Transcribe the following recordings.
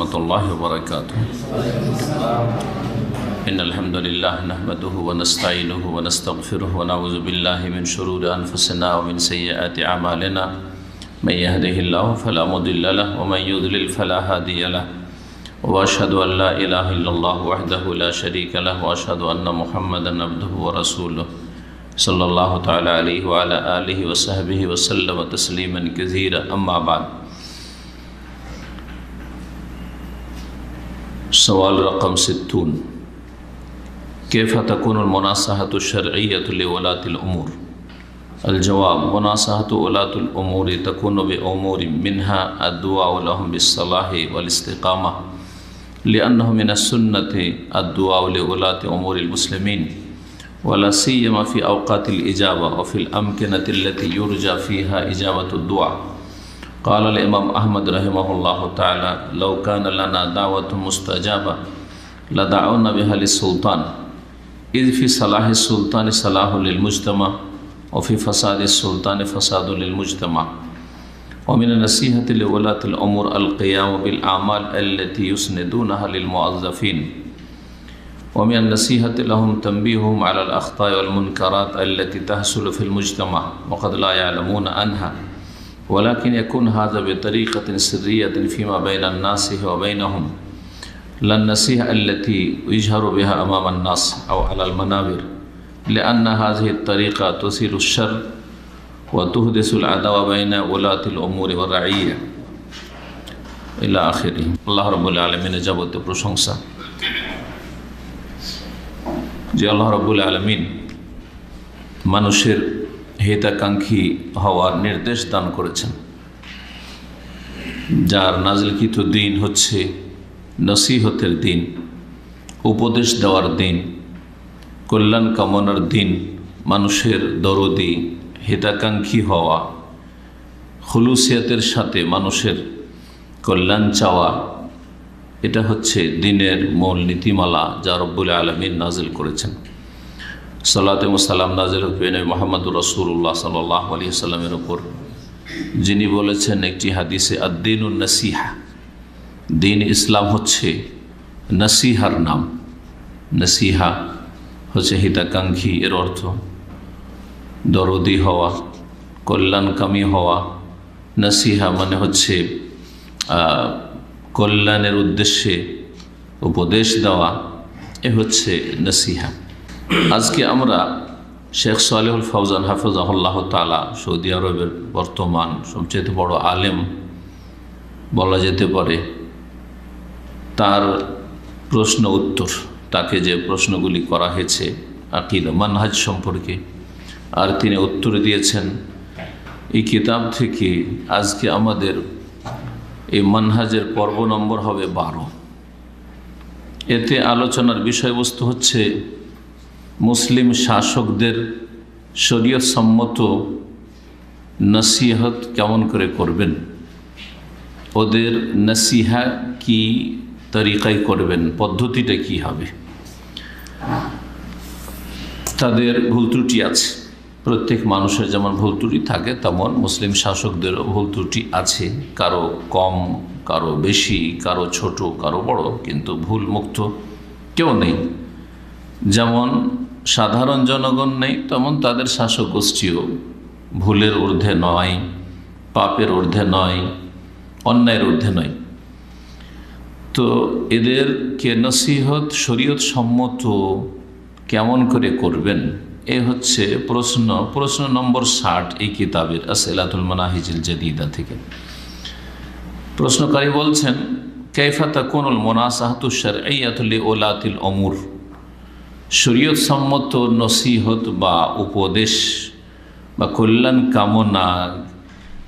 ورحمة الله وبركاته. إن الحمد لله نحمده ونستعينه ونستغفره ونعوذ بالله من شرور أنفسنا ومن سيئات أعمالنا. من يهده الله فلا مضل له ومن يضلل فلا هادي له. وأشهد أن لا إله إلا الله وحده لا شريك له وأشهد أن محمدا عبده ورسوله صلى الله تعالى عليه وعلى آله وصحبه وسلم تسليما كثيرا. أما بعد. सवाल रकम 60 कैफ़ तकून मुनासहतु शरइय्यतु लिवलातिल उमूर। अल-जवाब मुनासहतु वलातिल उमूर तकूनु बिउमूर मिन्हा अद्दुआ लहुम बिस्सलाहि वल इस्तिकामा लिअन्नहु मिन अस्सुन्नति अद्दुआ लिवलाति उमूरिल मुस्लिमीन वला सिय्यमा फ़ी औक़ातिल इजाबा व फ़िल अमकिनति अल्लती युरजा फ़ीहा इजाबतुद दुआ। क़ाल इमाम अहमद रहमहुल्लाहु ताला लौ कान लना दावतुन मुस्तजाबा लदअउना बिहा लिस्सुल्तान इज़ फ़ी सलाहि सुल्तान सलाहुल लिलमुज्तमा व फ़ी फ़सादि सुल्तान फ़सादुल लिलमुज्तमा व मिन नसीहति लिवलातिल उमूर अल-क़ियाम बिल आमाल अल्लती युस्निदूनहा लिलमुअज़्ज़फ़ीन व मिन नसीहति लहुम तंबीहुहुम अलल अख़्ताइ वल मुनकरात अल्लती तहसुलु फ़िल मुज्तमा व क़द ला यअलमूना अन्हा वलाकिन यकुन हाज़ा बितरीक़तिन सिर्रिय्यतिन फ़ीमा बैनन नासि व बैनहुम लन नसीहा अल्लती युजहरु बिहा अमामन नास औ अलल मनाबिर लिअन्ना हाज़िहि तरीक़ा तुसीलु शर्र व तुहदिसुल अदावा बैन उलातिल उमूर व रइय्या इला आखिरि। আল্লাহ রাব্বুল আলামিনের যাবতীয় প্রশংসা যে আল্লাহ রাব্বুল আলামিন মানুষের হিতাকাঙ্ক্ষী হওয়ার নির্দেশ দান করেছেন, যার নাজিলকৃত দিন হচ্ছে নসিহতের দিন, উপদেশ দেওয়ার দিন, কল্যাণ কামনার দিন, মানুষের দরদি হিতাকাঙ্ক্ষী হওয়া, খুলুসিয়াতের সাথে মানুষের কল্যাণ চাওয়া, এটা হচ্ছে দিনের মূল নীতিমালা যা রব্বুল আলামিন নাজিল করেছেন। সালাত ও সালাম নাজিল হোক নবী মুহাম্মদুর রাসূলুল্লাহ সাল্লাল্লাহু আলাইহি ওয়াসাল্লামের উপর, যিনি বলেছেন একটি হাদিসে আদ-দীনুন নাসিহা, দিন ইসলাম হচ্ছে নসিহার নাম। নসিহা হচ্ছে হিতাকাঙ্ক্ষী, এর অর্থ দরদি হওয়া, কল্যাণকামী হওয়া। নসিহা মানে হচ্ছে কল্যাণের উদ্দেশ্যে উপদেশ দেওয়া, এ হচ্ছে নসিহা। আজকে আমরা শেখ সালেহুল ফৌজান হাফিজাহুল্লাহ তাআলা সৌদি আরবের বর্তমান সবচেয়ে বড় আলেম বলা যেতে পারে, তার প্রশ্ন উত্তর, তাকে যে প্রশ্নগুলি করা হয়েছে আকীদা মানহাজ সম্পর্কে, আর তিনি উত্তর দিয়েছেন, এই কিতাব থেকে আজকে আমাদের এই মানহাজের পর্ব নম্বর হবে 12। এতে আলোচনার বিষয়বস্তু হচ্ছে মুসলিম শাসকদের শরীয়ত সম্মত নসিহত কেমন করে করবেন, ওদের নসিহা কি তরিকায় করবেন, পদ্ধতিটা কি হবে। তাদের ভুল ত্রুটি আছে, প্রত্যেক মানুষের যেমন ভুল ত্রুটি থাকে তেমন মুসলিম শাসকদেরও ভুল ত্রুটি আছে, কারো কম, কারো বেশি, কারো ছোট, কারো বড়, কিন্তু ভুল মুক্ত কেউ নেই। যেমন সাধারণ জনগণ নেই, তেমন তাদের শাসক গোষ্ঠীও ভুলের ঊর্ধ্বে নয়, পাপের ঊর্ধ্বে নয়, অন্যায়ের ঊর্ধ্বে নয়। তো এদেরকে নসিহত শরীয়ত সম্মত কেমন করে করবেন, এ হচ্ছে প্রশ্ন নম্বর 60 এই কিতাবের আসইলাতুল মানাহিজিল জাদিদা থেকে। প্রশ্নকারী বলছেন, কাইফা তাকুনুল মুনাসাহাতু শারঈয়াতু লিউলাতিল উমূর, শরীয়ত সম্মত নসিহত বা উপদেশ বা কল্যাণ কামনা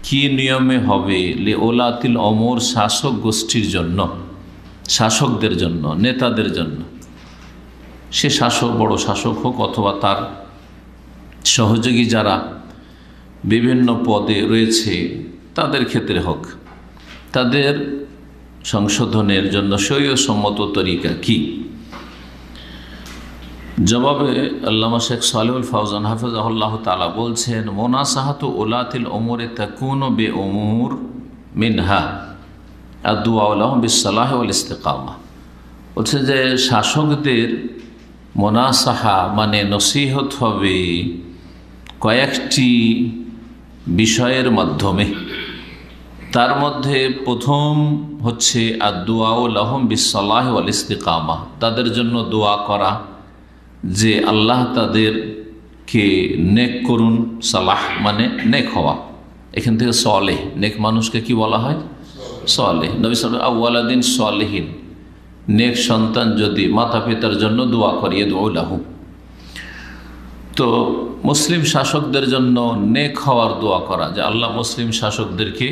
কি নিয়মে হবে লিউলাতিল উমূর, শাসক গোষ্ঠীর জন্য, শাসকদের জন্য, নেতাদের জন্য। সে শাসক, বড় শাসক হোক অথবা তার সহযোগী যারা বিভিন্ন পদে রয়েছে তাদের ক্ষেত্রে হোক, তাদের সংশোধনের জন্য শরীয়ত সম্মত তরিকা কি। জবাবে আল্লামা শেখ সালেহুল ফৌজান হাফিজাহুল্লাহ তাআলা বলছেন, মুনাসাহাতু উলাতিল উমুরি তাকুনু বিউমুর মিনহা আদ-দুআ লাহুম বিস-সালাহ ওয়াল ইস্তিকামা। বলছে যে শাসকদের মুনাসাহা মানে নসিহত হবে কয়েকটি বিষয়ের মাধ্যমে। তার মধ্যে প্রথম হচ্ছে আদ-দুআ লাহুম বিস-সালাহ ওয়াল ইস্তিকামা, তাদের জন্য দোয়া করা যে আল্লাহ তাদেরকে নেক করুন। সালাহ মানে নেক হওয়া, এখান থেকে সালেহ, নেক মানুষকে কি বলা হয়? সালেহ। নবী সাল্লাল্লাহু আলাইহি ওয়াসাল্লাম সালেহিন, নেক সন্তান যদি মাতা পিতার জন্য দোয়া করে ইদউ লাহু। তো মুসলিম শাসকদের জন্য নেক হওয়ার দোয়া করা, যে আল্লাহ মুসলিম শাসকদেরকে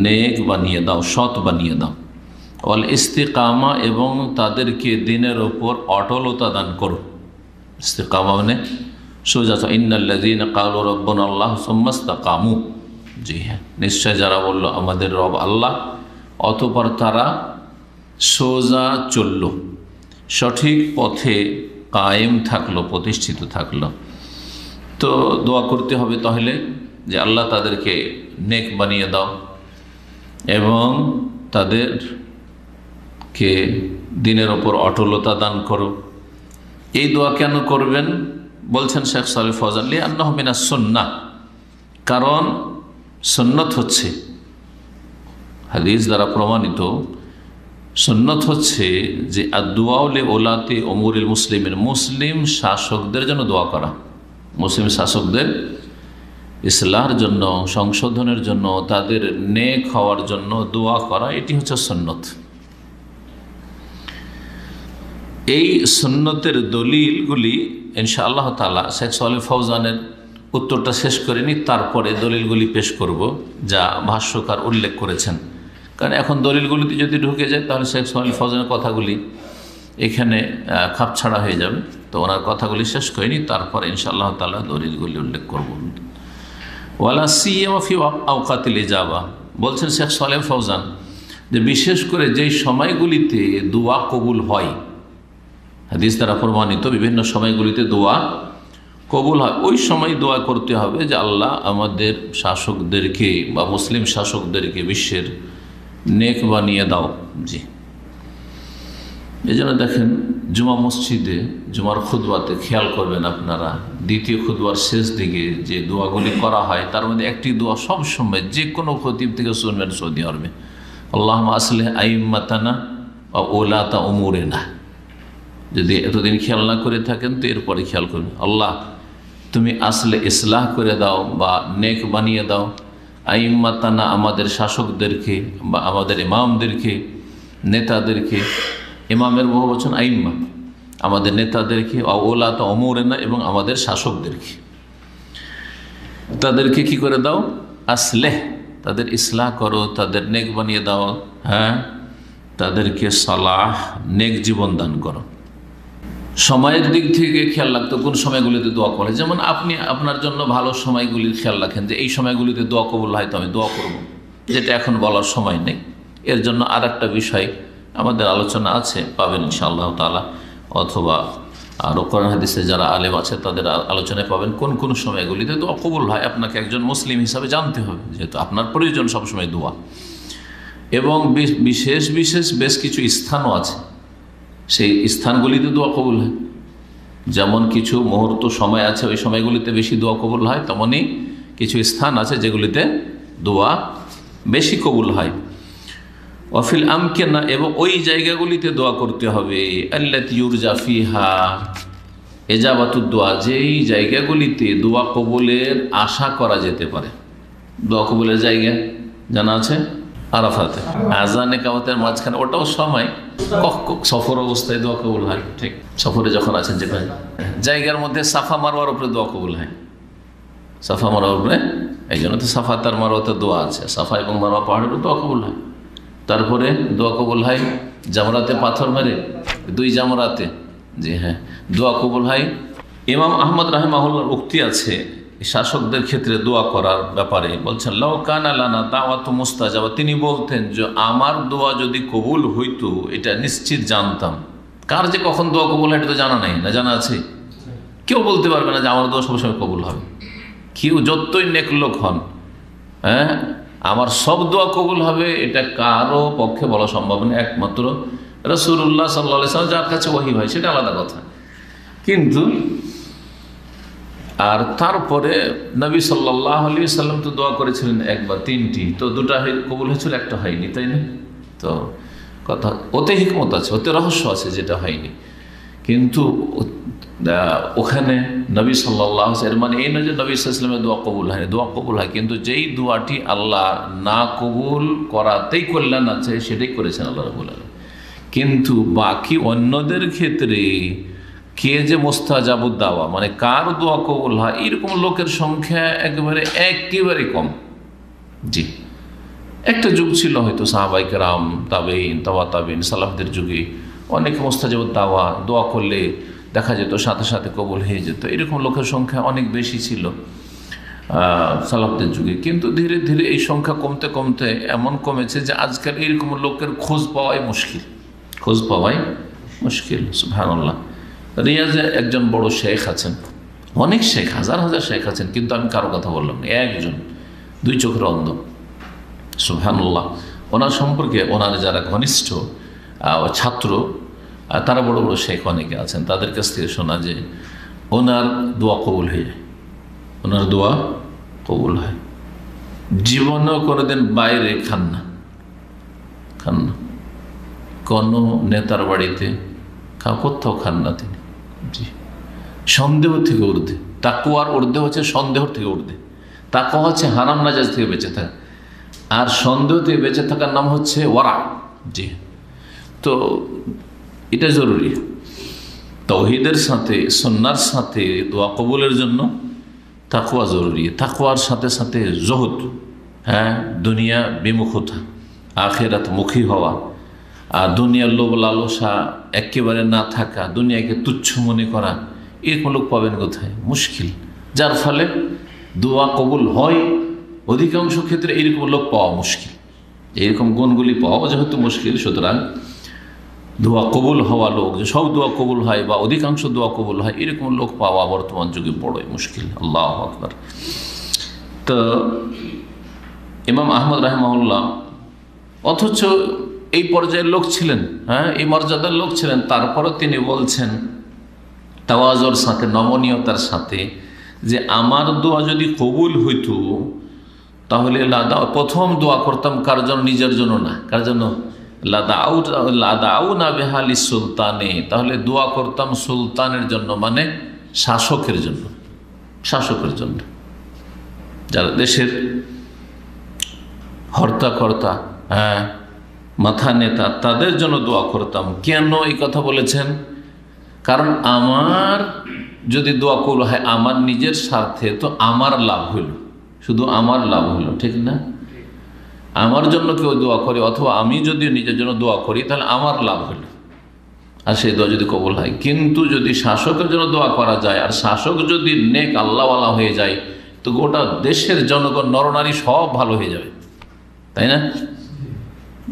নেক বানিয়ে দাও, সৎ বানিয়ে দাও। ওয়াল ইস্তিকামা, এবং তাদেরকে দিনের ওপর অটলতা দান করো। ইস্তিকামা মানে সোজা, ইন্নাল্লাযীনা ক্বালু রাব্বুনা আল্লাহ সুম্মা ইসতাকামু। জি হ্যাঁ, নিশ্চয় যারা বলল আমাদের রব আল্লাহ, অতঃপর তারা সোজা চলল, সঠিক পথে কায়েম থাকলো, প্রতিষ্ঠিত থাকলো। তো দোয়া করতে হবে তাহলে যে আল্লাহ তাদেরকে নেক বানিয়ে দাও এবং তাদেরকে দিনের ওপর অটলতা দান করো। এই দোয়া কেন করবেন বলছেন শেখ সালেহ ফওজান, লিআন্নাহু মিনাস সুন্নাহ, কারণ সুন্নত হচ্ছে, হাদিস দ্বারা প্রমাণিত সুন্নত হচ্ছে যে আদ-দুআ লিউলাতি উমুরিল মুসলিমিন, মুসলিম শাসকদের জন্য দোয়া করা, মুসলিম শাসকদের ইসলাহের জন্য, সংশোধনের জন্য, তাদের নেক হওয়ার জন্য দোয়া করা, এটি হচ্ছে সুন্নত। এই সুন্নতের দলিলগুলি ইনশাআল্লাহ তাআলা শেখ সালেহ ফওজানের উত্তরটা শেষ করিনি, তারপরে দলিলগুলি পেশ করব যা ভাষ্যকার উল্লেখ করেছেন। কারণ এখন দলিলগুলিতে যদি ঢুকে যায় তাহলে শেখ সালেহ ফওজানের কথাগুলি এখানে খাপছাড়া হয়ে যাবে। তো ওনার কথাগুলি শেষ করিনি, তারপরে ইনশাআল্লাহ তাআলা দলিলগুলি উল্লেখ করব। ওয়ালা সিয়ামা ফি আওকাতিল ইজাবা, বলছেন শেখ সালেহ ফওজান যে বিশেষ করে যেই সময়গুলিতে দোয়া কবুল হয়, হাদিস দ্বারা প্রমাণিত বিভিন্ন সময়গুলিতে দোয়া কবুল হয়, ওই সময় দোয়া করতে হবে যে আল্লাহ আমাদের শাসকদেরকে বা মুসলিম শাসকদেরকে বিশ্বের নেক বানিয়ে দাও। জি, এই জন্য দেখেন জুমা মসজিদে জুমার খুতবাতে খেয়াল করবেন আপনারা, দ্বিতীয় খুতবার শেষ দিকে যে দোয়াগুলি করা হয় তার মধ্যে একটি দোয়া সবসময় যে কোনো খতিব থেকে শুনবেন সৌদি আরবে, আল্লাহুম্মা আসলিহ আইম্মাতানা ওয়া উলাতা উমুরিনা। যদি এতদিন খেয়াল না করে থাকেন তো এরপরে খেয়াল করবেন, আল্লাহ তুমি আসলে ইসলাহ করে দাও বা নেক বানিয়ে দাও আইম্মাতানা, আমাদের শাসকদেরকে বা আমাদের ইমামদেরকে, নেতাদেরকে, ইমামের বহু বচন আইম্মা, আমাদের নেতাদেরকে, ওলাতা উমুরিনা, এবং আমাদের শাসকদেরকে, তাদেরকে কি করে দাও? আসলেহ, তাদের ইসলাহ করো, তাদের নেক বানিয়ে দাও, হ্যাঁ, তাদেরকে সালাহ নেক জীবন দান করো। সময়ের দিক থেকে খেয়াল রাখতো কোন সময়গুলিতে দোয়া করে, যেমন আপনি আপনার জন্য ভালো সময়গুলির খেয়াল রাখেন যে এই সময়গুলিতে দোয়া কবুল হয় তো আমি দোয়া করব, যেটা এখন বলার সময় নেই। এর জন্য আর একটা বিষয় আমাদের আলোচনা আছে, পাবেন ইনশাআল্লাহ তাআলা, অথবা আরও কোরআন হাদিসে যারা আলেম আছে তাদের আলোচনায় পাবেন কোন কোন সময়গুলিতে দোয়া কবুল হয়। আপনাকে একজন মুসলিম হিসাবে জানতে হবে, যেহেতু আপনার প্রয়োজন সবসময় দোয়া, এবং বিশেষ বিশেষ বেশ কিছু স্থানও আছে, সেই স্থানগুলিতে দোয়া কবুল হয়। যেমন কিছু মুহূর্ত সময় আছে ওই সময়গুলিতে বেশি দোয়া কবুল হয়, তেমনই কিছু স্থান আছে যেগুলিতে দোয়া বেশি কবুল হয়। ওয়াফিল আমকিনা, এবং ওই জায়গাগুলিতে দোয়া করতে হবে আল্লাতী ইউরজা ফিহা ইজাবাতুদ দোয়া, যেই জায়গাগুলিতে দোয়া কবুলের আশা করা যেতে পারে। দোয়া কবুলের জায়গা জানা আছে আরাফাতে, আজান ইকামতের মাঝখানে, ওটাও সময় সফর অবস্থায় দোয়া কবুল হয়। ঠিক, সফরে যখন আছেন যেখানে জায়গার মধ্যে সাফা মারওয়ার উপরে দোয়া কবুল হয়, সাফা মারওয়ার উপরে, এই জন্য তো সাফা তার মারওয়াতে দোয়া আছে, সাফা এবং মারওয়া পাহাড়ের উপরে দোয়া কবুল হয়। তারপরে দোয়া কবুল হয় জামরাতে পাথর মেরে, দুই জামরাতে, জি হ্যাঁ, দোয়া কবুল হয়। ইমাম আহমদ রাহিমাহুল্লাহর উক্তি আছে শাসকদের ক্ষেত্রে দোয়া করার ব্যাপারে, বলছেন লাউ কানা লানা দাওয়াতু মুস্তাজাবা, তিনি বলতেন যে আমার দোয়া যদি কবুল হইতো এটা নিশ্চিত জানতাম। কার যে কখন দোয়া কবুল হয় এটা তো জানা নেই, না জানা আছে? কেউ বলতে পারবে না যে আমার দোয়া সবসময় কবুল হবে। কেউ যতই নেক লোক হন, হ্যাঁ, আমার সব দোয়া কবুল হবে এটা কারো পক্ষে বলা সম্ভব না, একমাত্র রাসূলুল্লাহ সাল্লাল্লাহু আলাইহি ওয়াসাল্লাম যার কাছে ওহী হয় সেটা আলাদা কথা। কিন্তু আর তারপরে নবী সাল্লাল্লাহু আলাইহি ওয়াসাল্লাম তো দোয়া করেছিলেন একবার, তিনটি, তো দুটা কবুল হয়েছিল, একটা হয়নি, তাই না? তো কথা ওতে হিকমত আছে, ওতে রহস্য আছে যেটা হয়নি। কিন্তু ওখানে নবী সাল্লাল্লাহু আলাইহি ওয়াসাল্লাম, মানে এই নয় যে নবী সাল্লাল্লাহু আলাইহি ওয়াসাল্লামের দোয়া কবুল হয়, দোয়া কবুল হয়, কিন্তু যেই দোয়াটি আল্লাহ না কবুল করাতেই কল্যাণ আছে সেটাই করেছেন আল্লাহ রাব্বুল আলামিন। কিন্তু বাকি অন্যদের ক্ষেত্রে কে যে মুস্তাজাবুদ দাওয়া, মানে কার দোয়া কবুল হয়, এরকম লোকের সংখ্যা একেবারে কম। জি, একটা যুগ ছিল হয়তো সাহাবায়ে কেরাম, তাবেঈন, তাবা তাবেঈন, সালাফদের যুগে অনেক মুস্তাজাবুদ দাওয়া, দোয়া করলে দেখা যেত সাথে সাথে কবুল হয়ে যেত, এরকম লোকের সংখ্যা অনেক বেশি ছিল সালাফদের যুগে। কিন্তু ধীরে ধীরে এই সংখ্যা কমতে কমতে এমন কমেছে যে আজকাল এইরকম লোকের খোঁজ পাওয়াই মুশকিল। সুবহানাল্লাহ। রিয়াজে একজন বড় শেখ আছেন, অনেক শেখ, হাজার হাজার শেখ আছেন, কিন্তু আমি কারো কথা বললাম না, একজন, দুই চোখের অন্ধ। সুবহানাল্লাহ। ওনার সম্পর্কে ওনার যারা ঘনিষ্ঠ ছাত্র, তারা বড় বড় শেখ অনেকে আছেন, তাদের কাছ থেকে শোনা যে ওনার দোয়া কবুল হয়ে যায়, ওনার দোয়া কবুল হয়। জীবনেও কোনোদিন বাইরে খান না, কোনো নেতার বাড়িতে কোথাও খান না তিনি। জি, সন্দেহ থেকে ঊর্ধ্বে, তাকওয়ার ঊর্ধ্বে হচ্ছে সন্দেহ থেকে ঊর্ধ্বে। তাকওয়া হচ্ছে হারাম নাজায়েজ থেকে বেঁচে থাকা, আর সন্দেহ থেকে বেঁচে থাকার নাম হচ্ছে ওয়ারা। জি, তো এটা জরুরি। তাওহীদের সাথে সুন্নাহর সাথে দোয়া কবুলের জন্য তাকওয়া জরুরি। তাকওয়ার সাথে সাথে জুহুদ, দুনিয়া বিমুখতা, আখিরাত মুখী হওয়া, আর দুনিয়ার লোভ লালসা একেবারে না থাকা, দুনিয়াকে তুচ্ছ মনে করা, এরকম লোক পাবেন কোথায়? মুশকিল। যার ফলে দোয়া কবুল হয় অধিকাংশ ক্ষেত্রে এইরকম লোক পাওয়া মুশকিল। এইরকম গুণগুলি পাওয়া যেহেতু মুশকিল, সুতরাং দোয়া কবুল হওয়া লোক, যে সব দোয়া কবুল হয় বা অধিকাংশ দোয়া কবুল হয়, এরকম লোক পাওয়া বর্তমান যুগে বড়ই মুশকিল। আল্লাহু আকবার। তো ইমাম আহমদ রাহিমাহুল্লাহ অথচ এই পর্যায়ের লোক ছিলেন, এই মর্যাদার লোক ছিলেন, তারপরও তিনি বলছেন তাওয়াজুর সাথে, নমনীয়তার সাথে, যে আমার দোয়া যদি কবুল হইতো তাহলে প্রথম দোয়া করতাম কার জন্য? নিজের জন্য না। কার জন্য? লাদাউনা বিহালি সুলতানে, তাহলে দোয়া করতাম সুলতানের জন্য, মানে শাসকের জন্য, যারা দেশের হর্তাকর্তা, মাথা নেতা, তাদের জন্য দোয়া করতাম। কেন এই কথা বলেছেন? কারণ আমার যদি দোয়া কবুল হয় আমার নিজের স্বার্থে, তো আমার লাভ হইল, শুধু আমার লাভ হইল, ঠিক না? আমার জন্য কেউ দোয়া করে অথবা আমি যদি নিজের জন্য দোয়া করি তাহলে আমার লাভ হইল, আর সেই দোয়া যদি কবুল হয়। কিন্তু যদি শাসকের জন্য দোয়া করা যায় আর শাসক যদি নেক আল্লাহওয়ালা হয়ে যায়, তো গোটা দেশের জনগণ নরনারী সব ভালো হয়ে যাবে, তাই না?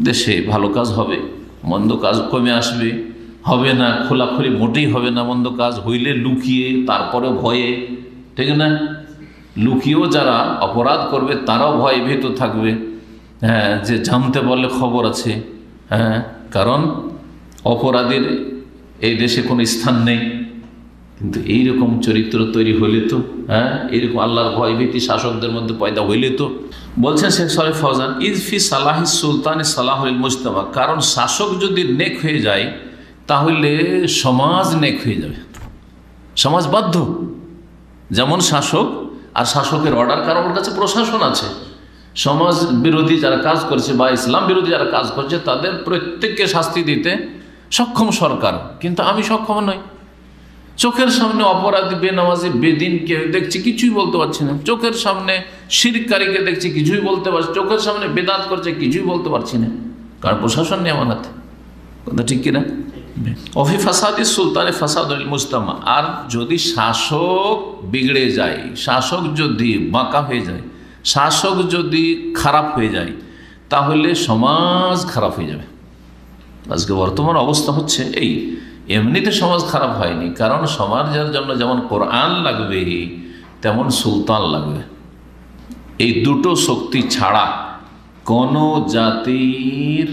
দেশে ভালো কাজ হবে, মন্দ কাজ কমে আসবে, হবে না খোলাখুলি, মোটেই হবে না মন্দ কাজ, হইলে লুকিয়ে, তারপরে ভয়ে, ঠিক না? লুকিয়েও যারা অপরাধ করবে তারাও ভয়ে ভীত থাকবে, যে জানতে পারলে খবর আছে, কারণ অপরাধীর এই দেশে কোনো স্থান নেই। কিন্তু এইরকম চরিত্র তৈরি হইলে তো, এইরকম আল্লাহর ভয় ভীতি শাসকদের মধ্যে পয়দা হইলে তো, বলছেন শেখ সালেহ ফৌজান, ইজফি সালাহি সুলতান সালাহুল মুজতামা, কারণ শাসক যদি নেক হয়ে যায় তাহলে সমাজ নেক হয়ে যাবে, সমাজ বাধ্য। যেমন শাসক, আর শাসকের অর্ডার, কারণ ওর কাছে প্রশাসন আছে, সমাজ বিরোধী যারা কাজ করছে বা ইসলাম বিরোধী যারা কাজ করছে তাদের প্রত্যেককে শাস্তি দিতে সক্ষম সরকার, কিন্তু আমি সক্ষম নই। চোখের সামনে অপরাধী, বেনামাজি, বেদিনকে দেখছি, কিছুই বলতে পারছি না। চোখের সামনে শিরকারীকে দেখছি, কিছুই বলতে পারছি। চোখের সামনে বেদাত করছে, কিছুই বলতে পারছি না, কারণ প্রশাসন নেই আমার হাতে। কথা ঠিক কিনা? অফি ফাসাদি সুলতানে ফাসাদুল মুজতামা, আর যদি শাসক বিগড়ে যায়, শাসক যদি বাঁকা হয়ে যায়, শাসক যদি খারাপ হয়ে যায়, তাহলে সমাজ খারাপ হয়ে যাবে। আজকে বর্তমান অবস্থা হচ্ছে এই, এমনিতে সমাজ খারাপ হয়নি, কারণ সমাজের জন্য যেমন কোরআন লাগবে তেমন সুলতান লাগবে। এই দুটো শক্তি ছাড়া কোন জাতির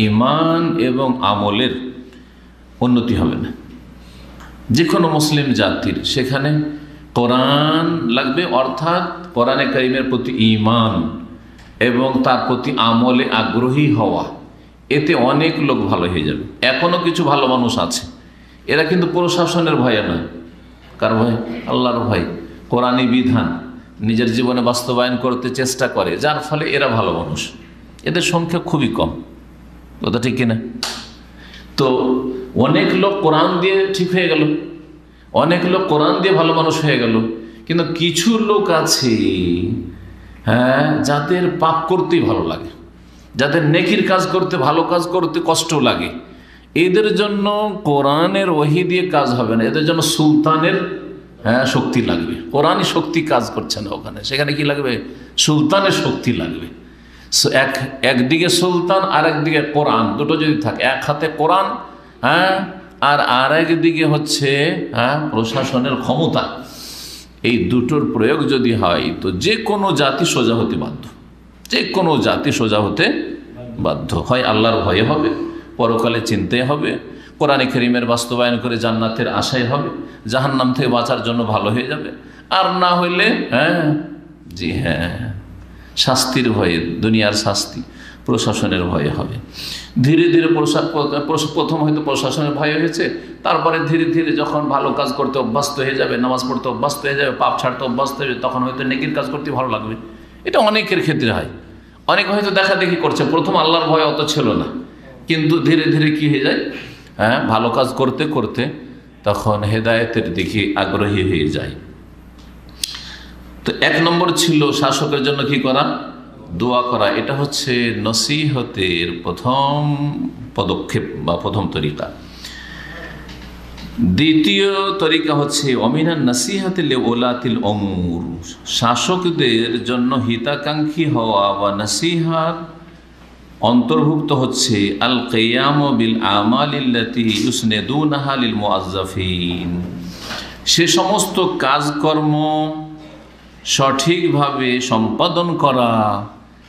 ঈমান এবং আমলের উন্নতি হবে না। যে কোনো মুসলিম জাতির সেখানে কোরআন লাগবে, অর্থাৎ কোরআনে কারিমের প্রতি ঈমান এবং তার প্রতি আমলে আগ্রহী হওয়া। এতে অনেক লোক ভালো হয়ে যাবে। এখনো কিছু ভালো মানুষ আছে, এরা কিন্তু প্রশাসনের ভয়ে নয়। কার ভয়? আল্লাহর ভয়। কোরআনী বিধান নিজের জীবনে বাস্তবায়ন করতে চেষ্টা করে, যার ফলে এরা ভালো মানুষ। এদের সংখ্যা খুবই কম, কথা ঠিক কিনা? তো অনেক লোক কোরআন দিয়ে ঠিক হয়ে গেল, অনেক লোক কোরআন দিয়ে ভালো মানুষ হয়ে গেল, কিন্তু কিছু লোক আছে যাদের পাপ করতেই ভালো লাগে, যাদের নেকির কাজ করতে, ভালো কাজ করতে কষ্ট লাগে। এদের জন্য কোরআনের ওহী দিয়ে কাজ হবে না, এদের জন্য সুলতানের শক্তি লাগবে। কোরআনই শক্তি কাজ করছে না ওখানে, সেখানে কি লাগবে? সুলতানের শক্তি লাগবে। একদিকে সুলতান আর একদিকে কোরআন, দুটো যদি থাকে, এক হাতে কোরআন আর আরেক দিকে হচ্ছে প্রশাসনের ক্ষমতা, এই দুটোর প্রয়োগ যদি হয় তো যে কোনো জাতি সোজা হতে বাধ্য, যে কোনো জাতি সোজা হতে বাধ্য। হয় আল্লাহর ভয়ে হবে, পরকালে চিনতে হবে, কোরআনে কারীমের বাস্তবায়ন করে জান্নাতের আশায় হবে, জাহান্নাম থেকে বাঁচার জন্য ভালো হয়ে যাবে। আর না হইলে জি হ্যাঁ, শাস্তির ভয়ে, দুনিয়ার শাস্তি, প্রশাসনের ভয়ে হবে। ধীরে ধীরে প্রথম হয়তো প্রশাসনের ভয় হয়েছে, তারপরে ধীরে ধীরে যখন ভালো কাজ করতে অভ্যস্ত হয়ে যাবে, নামাজ পড়তে অভ্যস্ত হয়ে যাবে, পাপ ছাড়তে অভ্যস্ত হয়ে যাবে, তখন হয়তো নেকির কাজ করতে ভালো লাগবে। এটা অনেকের ক্ষেত্রে হয়। অনেকে হয়তো দেখা দেখি করছে, প্রথম আল্লাহর ভয় অত ছিল না, কিন্তু ধীরে ধীরে কি হয়ে যায়, ভালো কাজ করতে করতে তখন হেদায়েতের দিকে আগ্রহী হয়ে যায়। তো এক নম্বর ছিল শাসকের জন্য কি করা? দোয়া করা। এটা হচ্ছে নসিহতের প্রথম পদক্ষেপ বা প্রথম তরিকা। দ্বিতীয় তরিকা হচ্ছে অমিনান নাসিহাতিল ওলাতিল উমুর, শাসকদের জন্য হিতাকাঙ্ক্ষী হওয়া বা নসিহাত অন্তর্ভুক্ত হচ্ছে আল কিয়াম বিল আমালিল্লাতি ইউসনিদুনাহা লিল মুআজ্জাফিন, সে সমস্ত কাজকর্ম সঠিকভাবে সম্পাদন করা,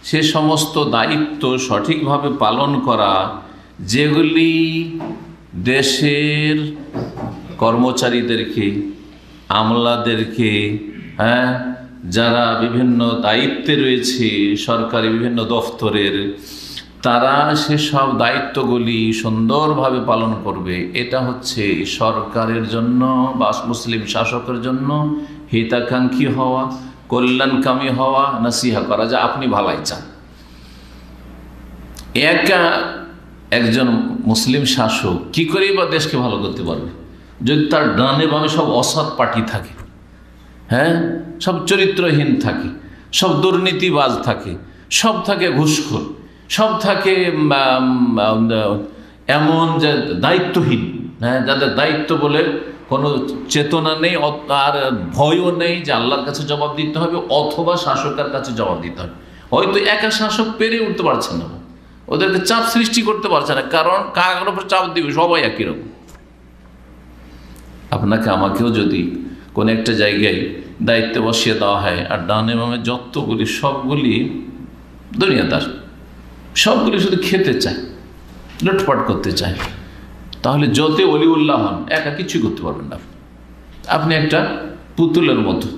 সে সমস্ত দায়িত্ব সঠিকভাবে পালন করা যেগুলি দেশের কর্মচারীদেরকে, আমলাদেরকে, যারা বিভিন্ন দায়িত্বে রয়েছে সরকারি বিভিন্ন দফতরের, তারা সেসব দায়িত্বগুলি সুন্দরভাবে পালন করবে। এটা হচ্ছে সরকারের জন্য বা মুসলিম শাসকের জন্য হিতাকাঙ্ক্ষী হওয়া, কল্যাণকামী হওয়া, নসিহা করা, যা আপনি ভালাই চান। একা একজন মুসলিম শাসক কি করেই বা দেশকে ভালো করতে পারবে যদি তার ডানে বামে সব অসৎ পার্টি থাকে, সব চরিত্রহীন থাকে, সব দুর্নীতিবাজ থাকে, সব থাকে ঘুষখোর, সব থাকে এমন যে দায়িত্বহীন, যাদের দায়িত্ব বলে কোনো চেতনা নেই আর ভয়ও নেই যে আল্লাহর কাছে জবাব দিতে হবে অথবা শাসকের কাছে জবাব দিতে হবে। হয়তো একা শাসক পেরে উঠতে পারছে না, ওদেরকে চাপ সৃষ্টি করতে পারছে না, কারণ কার উপর চাপ দিবে, সবাই একই রকম। আপনাকে আমাকেও যদি কোনো একটা জায়গায় দায়িত্বে বসিয়ে দেওয়া হয় আর ডানে বামে যতগুলি সবগুলি দুনিয়াদার, সবগুলি শুধু খেতে চায়, লুটপাট করতে চায়, তাহলে যতই অলিউল্লাহ হন একা কিছুই করতে পারবেন না। আপনি একটা পুতুলের মতো,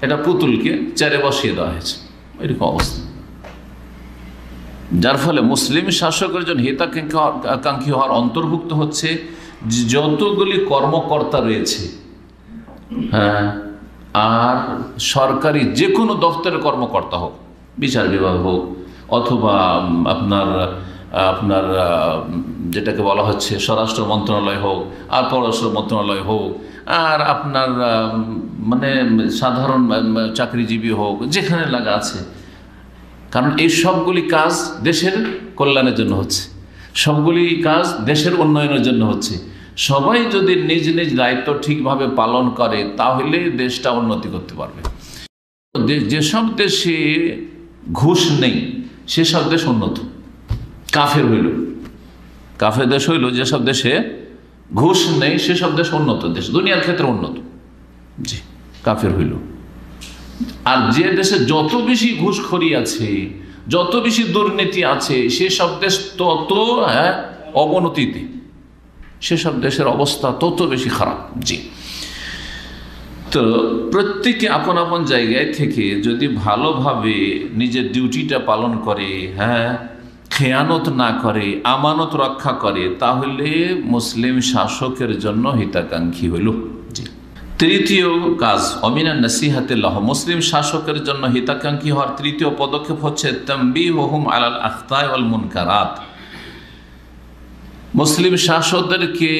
এটা পুতুলকে চেয়ারে বসিয়ে দেওয়া হয়েছে, এরকম অবস্থা। যার ফলে মুসলিম শাসকের জন্য হিতাকাঙ্ক্ষী হওয়ার অন্তর্ভুক্ত হচ্ছে যতগুলি কর্মকর্তা রয়েছে, আর সরকারি যে কোনো দপ্তরের কর্মকর্তা হোক, বিচার বিভাগ হোক অথবা আপনার যেটাকে বলা হচ্ছে স্বরাষ্ট্র মন্ত্রণালয় হোক আর পররাষ্ট্র মন্ত্রণালয় হোক আর আপনার মানে সাধারণ চাকরিজীবী হোক, যেখানে লাগা আছে, কারণ এই সবগুলি কাজ দেশের কল্যাণের জন্য হচ্ছে, সবগুলি কাজ দেশের উন্নয়নের জন্য হচ্ছে। সবাই যদি নিজ নিজ দায়িত্ব ঠিকভাবে পালন করে তাহলে দেশটা উন্নতি করতে পারবে। যেসব দেশে ঘুষ নেই সেসব দেশ উন্নত, কাফের হইল, কাফের দেশ হইল যেসব দেশে ঘুষ নেই সেসব দেশ উন্নত দেশ, দুনিয়ার ক্ষেত্রে উন্নত, জি কাফের হইল। আর যে দেশে যত বেশি ঘুষখোরি আছে, যত বেশি দুর্নীতি আছে সেসব দেশ তত অবনতিতে, সেসব দেশের অবস্থা তত বেশি খারাপ। জি, তো প্রত্যেকে আপন আপন জায়গায় থেকে যদি ভালোভাবে নিজের ডিউটিটা পালন করে, খেয়ানত না করে, আমানত রক্ষা করে, তাহলে মুসলিম শাসকের জন্য হিতাকাঙ্ক্ষী হইল। জি, তৃতীয় কাজ অমিনান নসিহাতিল্লাহ, মুসলিম শাসকের জন্য হিতাকাঙ্ক্ষী হওয়ার তৃতীয় পদক্ষেপ হচ্ছে তানবীহুহুম আলাল আখতাই ওয়াল মুনকারাত। মুসলিম শাসকদেরকে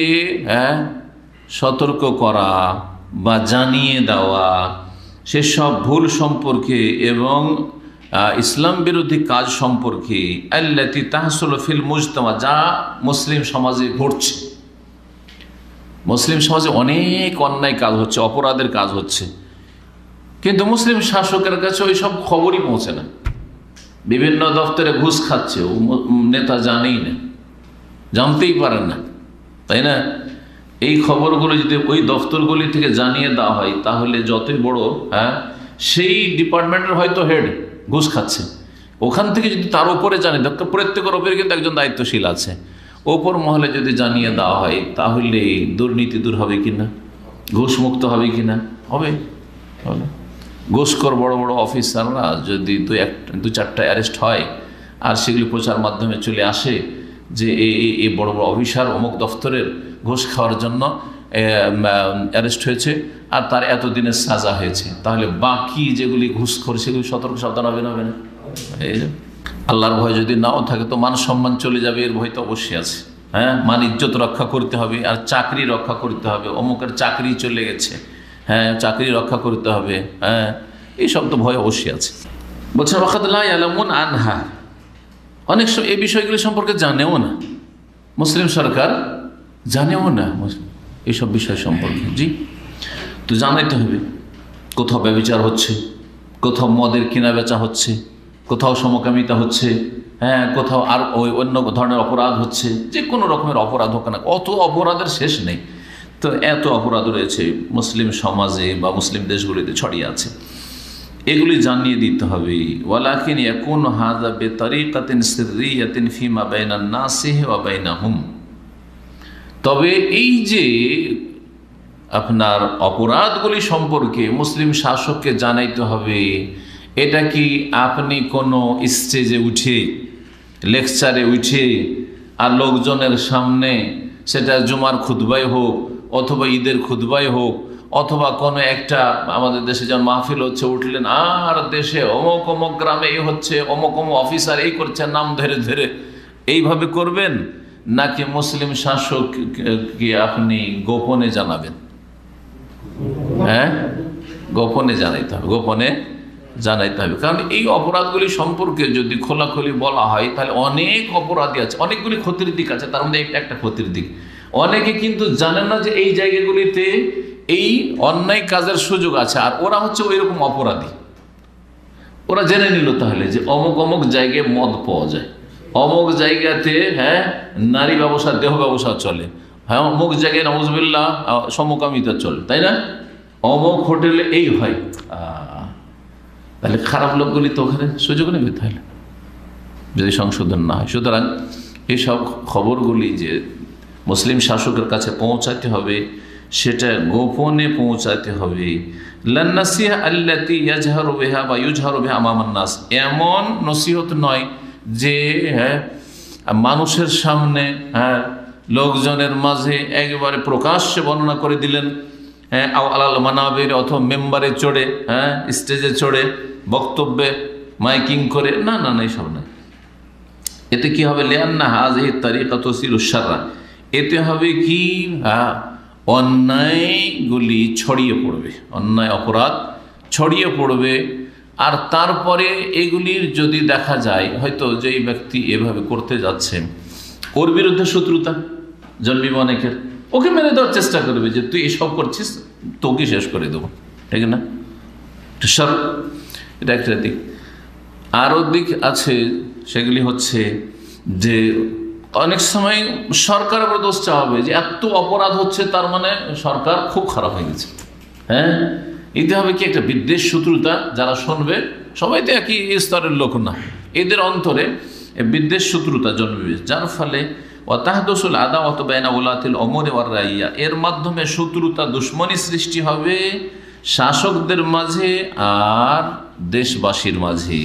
সতর্ক করা বা জানিয়ে দেওয়া সেসব ভুল সম্পর্কে এবং ইসলাম বিরোধী কাজ সম্পর্কে, আল্লাতী তাহসুলু ফিল মুজতামা, যা মুসলিম সমাজে ঘটছে। মুসলিম সমাজে অনেক অন্যায় কাজ হচ্ছে, অপরাধের কাজ হচ্ছে, কিন্তু মুসলিম শাসকের কাছে ওই সব খবরই পৌঁছে না। বিভিন্ন দপ্তরে ঘুষ খাচ্ছে, ও নেতা জানেই না, জানতেই পারেন না, তাই না? এই খবরগুলো যদি ওই দপ্তরগুলি থেকে জানিয়ে দেওয়া হয়, তাহলে যতই বড় সেই ডিপার্টমেন্টের হয়তো হেড ঘুষ খাচ্ছে, ওখান থেকে যদি তার উপরে জানিয়ে, প্রত্যেকের উপরে কিন্তু একজন দায়িত্বশীল আছে, ওপর মহলে যদি জানিয়ে দেওয়া হয়, তাহলে দুর্নীতি দূর হবে কিনা, ঘুষ মুক্ত হবে কিনা? হবে। ঘুষখোর বড় বড় অফিসাররা যদি দু চারটা অ্যারেস্ট হয়, আর সেগুলি প্রচার মাধ্যমে চলে আসে যে এই বড় বড় অফিসার অমুক দফতরের ঘুষ খাওয়ার জন্য অ্যারেস্ট হয়েছে আর তার এতদিনের সাজা হয়েছে, তাহলে বাকি যেগুলি ঘুষখোর সেগুলি সতর্ক সাবধান হবে না? এই আল্লাহর ভয় যদি নাও থাকে তো মান সম্মান চলে যাবে, এর ভয় তো অবশ্যই আছে। মান ইজ্জত রক্ষা করতে হবে, আর চাকরি রক্ষা করতে হবে, অমুকের চাকরি চলে গেছে, চাকরি রক্ষা করতে হবে, এইসব তো ভয় অবশ্যই আছে। বলছে ওয়াকাদ লা ইয়ালামুন আনহা, অনেক সময় এই বিষয়গুলি সম্পর্কে জানেও না, মুসলিম সরকার জানেও না এইসব বিষয় সম্পর্কে। জি, তো জানাইতে হবে। কোথাও ব্যভিচার হচ্ছে, কোথাও মদের কেনা বেচা হচ্ছে, কোথাও সমকামিতা হচ্ছে, কোথাও আর ওই অন্য ধরনের অপরাধ হচ্ছে, যে কোনো রকমের অপরাধ হোক না, অত অপরাধের শেষ নেই। তো এত অপরাধ রয়েছে মুসলিম সমাজে বা মুসলিম দেশগুলিতে ছড়িয়ে আছে, এগুলি জানিয়ে দিতে হবে। ওয়ালাকিন ইয়াকুনু হাযা বিতারিকাতিন সিররিয়াতিন ফিমা বাইনান নাসি ওয়া বাইনাহুম, তবে এই যে আপনার অপরাধগুলি সম্পর্কে মুসলিম শাসককে জানাইতে হবে, এটা কি আপনি কোনো স্টেজে উঠে, লেকচারে উঠে, আর লোকজনের সামনে, সেটা জুমার খুতবাই হোক অথবা ঈদের খুতবাই হোক, অথবা কোনো একটা আমাদের দেশে যেমন মাহফিল হচ্ছে, উঠলেন আর দেশে অমুক অমুক গ্রামে এই হচ্ছে, অমুক অমুক অফিসার এই করছে, নাম ধরে ধরে এইভাবে করবেন, নাকি মুসলিম শাসককে আপনি গোপনে জানাবেন? গোপনে জানাইতে হবে, গোপনে জানাইতে হবে। কারণ এই অপরাধগুলি সম্পর্কে যদি খোলাখুলি বলা হয়, তাহলে অনেক অপরাধী আছে, অনেকগুলি ক্ষতির দিক আছে, তার মধ্যে একটা ক্ষতির দিক। অনেকে কিন্তু জানেন না যে এই জায়গাগুলিতে এই অন্যায় কাজের সুযোগ আছে, আর ওরা হচ্ছে ওই রকম অপরাধী। ওরা জেনে নিল তাহলে যে অমুক অমুক জায়গায় মদ পাওয়া যায়, অমুক জায়গাতে নারী ব্যবসা, দেহ ব্যবসা চলে, অমুক জায়গায় নাউজুবিল্লাহ সমকামিতা চলে, তাই না? অমুক হোটেলে এই হয়, তাহলে খারাপ লোকগুলি তো ওখানে সুযোগ নেবে, তাহলে যদি সংশোধন না হয়। সুতরাং এইসব খবরগুলি যে মুসলিম শাসকের কাছে পৌঁছাতে হবে, সেটা গোপনে পৌঁছাতে হবে। লান্নাসিহা আল্লাতী ইয়াজহারু বিহা বা ইউজহারু বিহা আমামান নাস, এমন নসিহত নয় যে মানুষের সামনে, লোকজনের মাঝে একেবারে প্রকাশ্যে বর্ণনা করে দিলেন, আলাল মানাবির অথবা মেম্বারে চড়ে, স্টেজে চড়ে, বক্তব্যে মাইকিং করে, না না না, এইসব না। এতে কি হবে? লিআন্না হাযিহি তারিকা তুসিলু শাররা, এতে হবে কি অন্যায়গুলি ছড়িয়ে পড়বে, অন্যায় অপরাধ ছড়িয়ে পড়বে। আর তারপরে এগুলির যদি দেখা যায় হয়তো যে এই ব্যক্তি এভাবে করতে যাচ্ছে, ওর বিরুদ্ধে শত্রুতা জন্মিবে অনেকের, ওকে মেরে দেওয়ার চেষ্টা করবে যে তুই এসব করছিস, তোকে শেষ করে দেবো, ঠিক না? এটা একটা দিক। আরও দিক আছে, সেগুলি হচ্ছে যে অনেক সময় সরকারের উপর দোষ চাওয়া হবে যে এত অপরাধ হচ্ছে, তার মানে সরকার খুব খারাপ হয়ে গেছে। এতে হবে কি একটা বিদ্বেষ, শত্রুতা, যারা শুনবে সবাই তো একই স্তরের লোক না, এদের অন্তরে বিদ্বেষ শত্রুতা জন্মবে, যার ফলে ওয়াতাহদুসুল আদাওয়াতু বাইনা উলাতিল উমুরি ওয়ার রাইয়া, এর মাধ্যমে শত্রুতা দুশমনী সৃষ্টি হবে শাসকদের মাঝে আর দেশবাসীর মাঝে।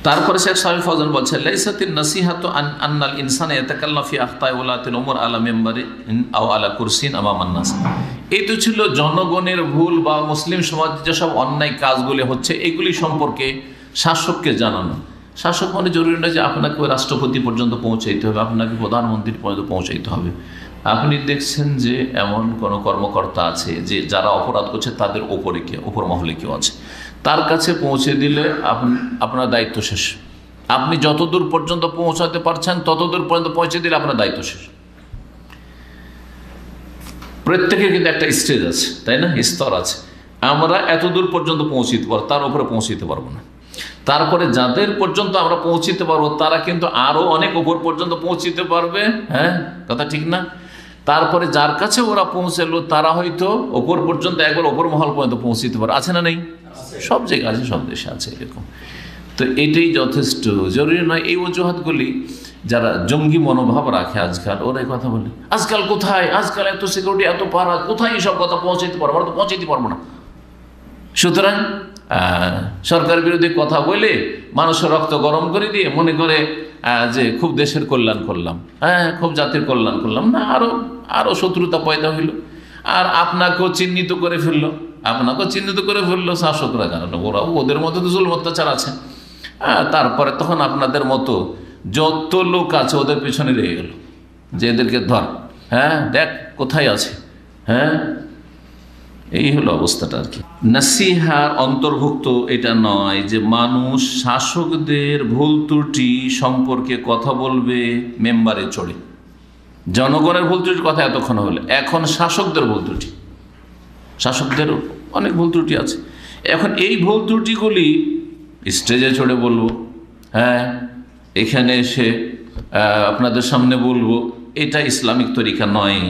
তারপরে শেখ সাহেব ফজল বলছেন, লাইসাতিন নাসিহাতু আন্নাল ইনসানা ইয়াতাকাল্লামু ফি আখতাই উলাতিল উমুর আলা মিম্বারি আও আলা কুরসিন আমামান নাস। এই তো ছিল জনগণের ভুল বা মুসলিম সমাজে যেসব অন্যায় কাজগুলি হচ্ছে এগুলি সম্পর্কে শাসককে জানানো। শাসক মানে জরুরি নয় যে আপনাকে রাষ্ট্রপতি পর্যন্ত পৌঁছাইতে হবে, আপনাকে প্রধানমন্ত্রী পর্যন্ত পৌঁছাইতে হবে। আপনি দেখছেন যে এমন কোনো কর্মকর্তা আছে যে যারা অপরাধ করছে তাদের ওপরে কেউ, ওপর মহলে কেউ আছে, তার কাছে পৌঁছে দিলে আপনার দায়িত্ব শেষ। আপনি যতদূর পর্যন্ত পৌঁছাতে পারছেন ততদূর পর্যন্ত পৌঁছে দিলে আপনার দায়িত্ব শেষ। প্রত্যেকের কিন্তু একটা স্টেজ আছে, তাই না, স্তর আছে। আমরা এতদূর পর্যন্ত পৌঁছিতে পারবো, তার উপরে পৌঁছিতে পারবো না। তারপরে যাদের পর্যন্ত আমরা পৌঁছিতে পারবো তারা কিন্তু আরো অনেক উপর পর্যন্ত পৌঁছিতে পারবে। হ্যাঁ, কথা ঠিক না? তারপরে যার কাছে ওরা পৌঁছালো তারা হয়তো ওপর পর্যন্ত একবার ওপর মহল পর্যন্ত পৌঁছিতে পারে। আছে না নেই? সব জায়গায় আছে, সব দেশে আছে এরকম। তো এটাই যথেষ্ট, জরুরি নয় এই অজুহাতগুলি। যারা জঙ্গি মনোভাব রাখে আজকাল, ওরা এই কথা বলে আজকাল কোথায়, আজকাল এত সিকিউরিটি, এত পাড়া, কোথায় এইসব কথা পৌঁছাইতে পারবো? আমরা তো পৌঁছাইতে পারবো না। সুতরাং সরকার বিরোধী কথা বলে মানুষের রক্ত গরম করে দিয়ে মনে করে যে খুব দেশের কল্যাণ করলাম, হ্যাঁ খুব জাতির কল্যাণ করলাম না, আরো শত্রুতা পয়দা হইল। আর আপনাকেও চিহ্নিত করে ফেললো শাসকরা, কারণ ওদের মধ্যে তো জুলুম অত্যাচার আছে। তারপরে তখন আপনাদের মতো যত লোক আছে ওদের পিছনে লেগে গেল যে এদেরকে ধর, হ্যাঁ দেখ কোথায় আছে। হ্যাঁ, এই হলো অবস্থাটা আর কি। নাসিহার অন্তর্ভুক্ত এটা নয় যে মানুষ শাসকদের ভুল ত্রুটি সম্পর্কে কথা বলবে মেম্বারে চড়ে। জনগণের ভুল ত্রুটির কথা এতক্ষণ হলে, এখন শাসকদের ভুল ত্রুটি, শাসকদের অনেক ভুল ত্রুটি আছে। এখন এই ভুল ত্রুটিগুলি স্টেজে চড়ে বলবো, হ্যাঁ এখানে এসে আপনাদের সামনে বলবো, এটা ইসলামিক তরিকা নয়।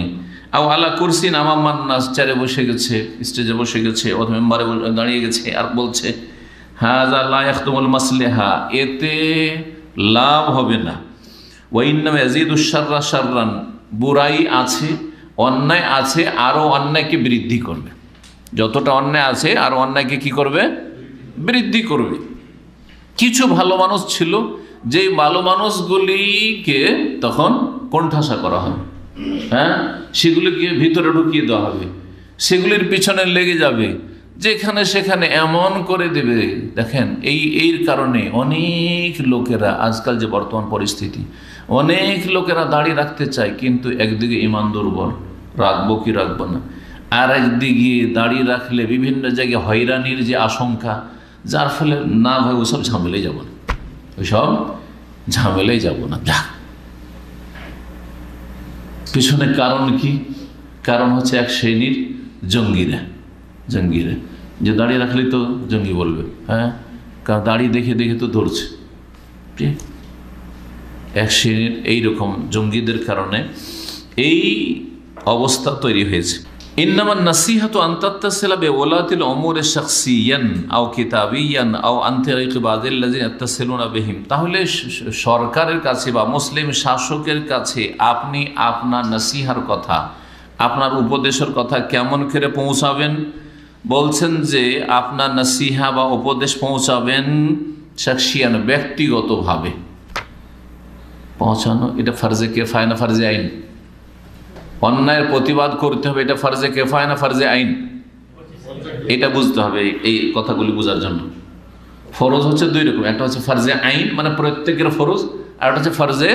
আও আলা কুরসিন আমামান নাস, চেয়ারে বসে গেছে, স্টেজে বসে গেছে অথবা মেম্বারে দাঁড়িয়ে গেছে আর বলছে হাযা লা ইয়াখতুমুল মাসলিহা, এতে লাভ হবে না। ওয়া ইন্নামা ইয়াজিদুশ শাররা শাররান, বুরাই আছে, অন্যায় আছে, আরও অন্যায়কে বৃদ্ধি করবে। যতটা অন্যায় আছে আরও অন্যায়কে কি করবে? বৃদ্ধি করবে। কিছু ভালো মানুষ ছিল, যেই ভালো মানুষগুলিকে তখন কোণঠাসা করা হবে, হ্যাঁ সেগুলিকে ভিতরে ঢুকিয়ে দেওয়া হবে, সেগুলির পিছনে লেগে যাবে, যেখানে সেখানে এমন করে দেবে। দেখেন এর কারণে অনেক লোকেরা, আজকাল যে বর্তমান পরিস্থিতি, অনেক লোকেরা দাড়ি রাখতে চায় কিন্তু একদিকে ঈমান দুর্বল, রাখবো কি রাখবো না, আর একদিকে দাড়ি রাখলে বিভিন্ন জায়গায় হয়রানির যে আশঙ্কা, যার ফলে না ভাই ওসব ঝামেলাই যাব না, যাক। পিছনে কারণ কি? কারণ হচ্ছে এক শ্রেণীর জঙ্গিরা যে দাড়ি রাখলেই তো জঙ্গি বলবে, হ্যাঁ কারণ দাড়ি দেখে দেখে তো ধরছে। এক শ্রেণীর এইরকম জঙ্গিদের কারণে এই অবস্থা তৈরি হয়েছে। ইন্নামান নাসিহাতু আন তাত্তাসিলা বিউলাতিল উমুরি শাখসিয়ান আও কিতাবিয়ান আও আন তারিকি বাযিল্লাযিনা ইয়াত্তাসিলুনা বিহিম। তাহলে সরকারের কাছে বা মুসলিম শাসকের কাছে আপনি আপনার নাসিহার কথা, আপনার উপদেশের কথা কেমন করে পৌঁছাবেন? বলছেন যে আপনার নাসিহা বা উপদেশ পৌঁছাবেন শাখসিয়ান, ব্যক্তিগতভাবে পৌঁছানো। এটা ফরজে কিফায়া না ফরজে আইন? অন্যায়ের প্রতিবাদ করতে হবে, এটা ফরজে কিফায়া না ফরজে আইন? এটা বুঝতে হবে। এই কথাগুলি বোঝার জন্য ফরজ হচ্ছে দুই রকম, একটা হচ্ছে ফরজে আইন মানে প্রত্যেকের ফরজ, আর একটা হচ্ছে ফরজে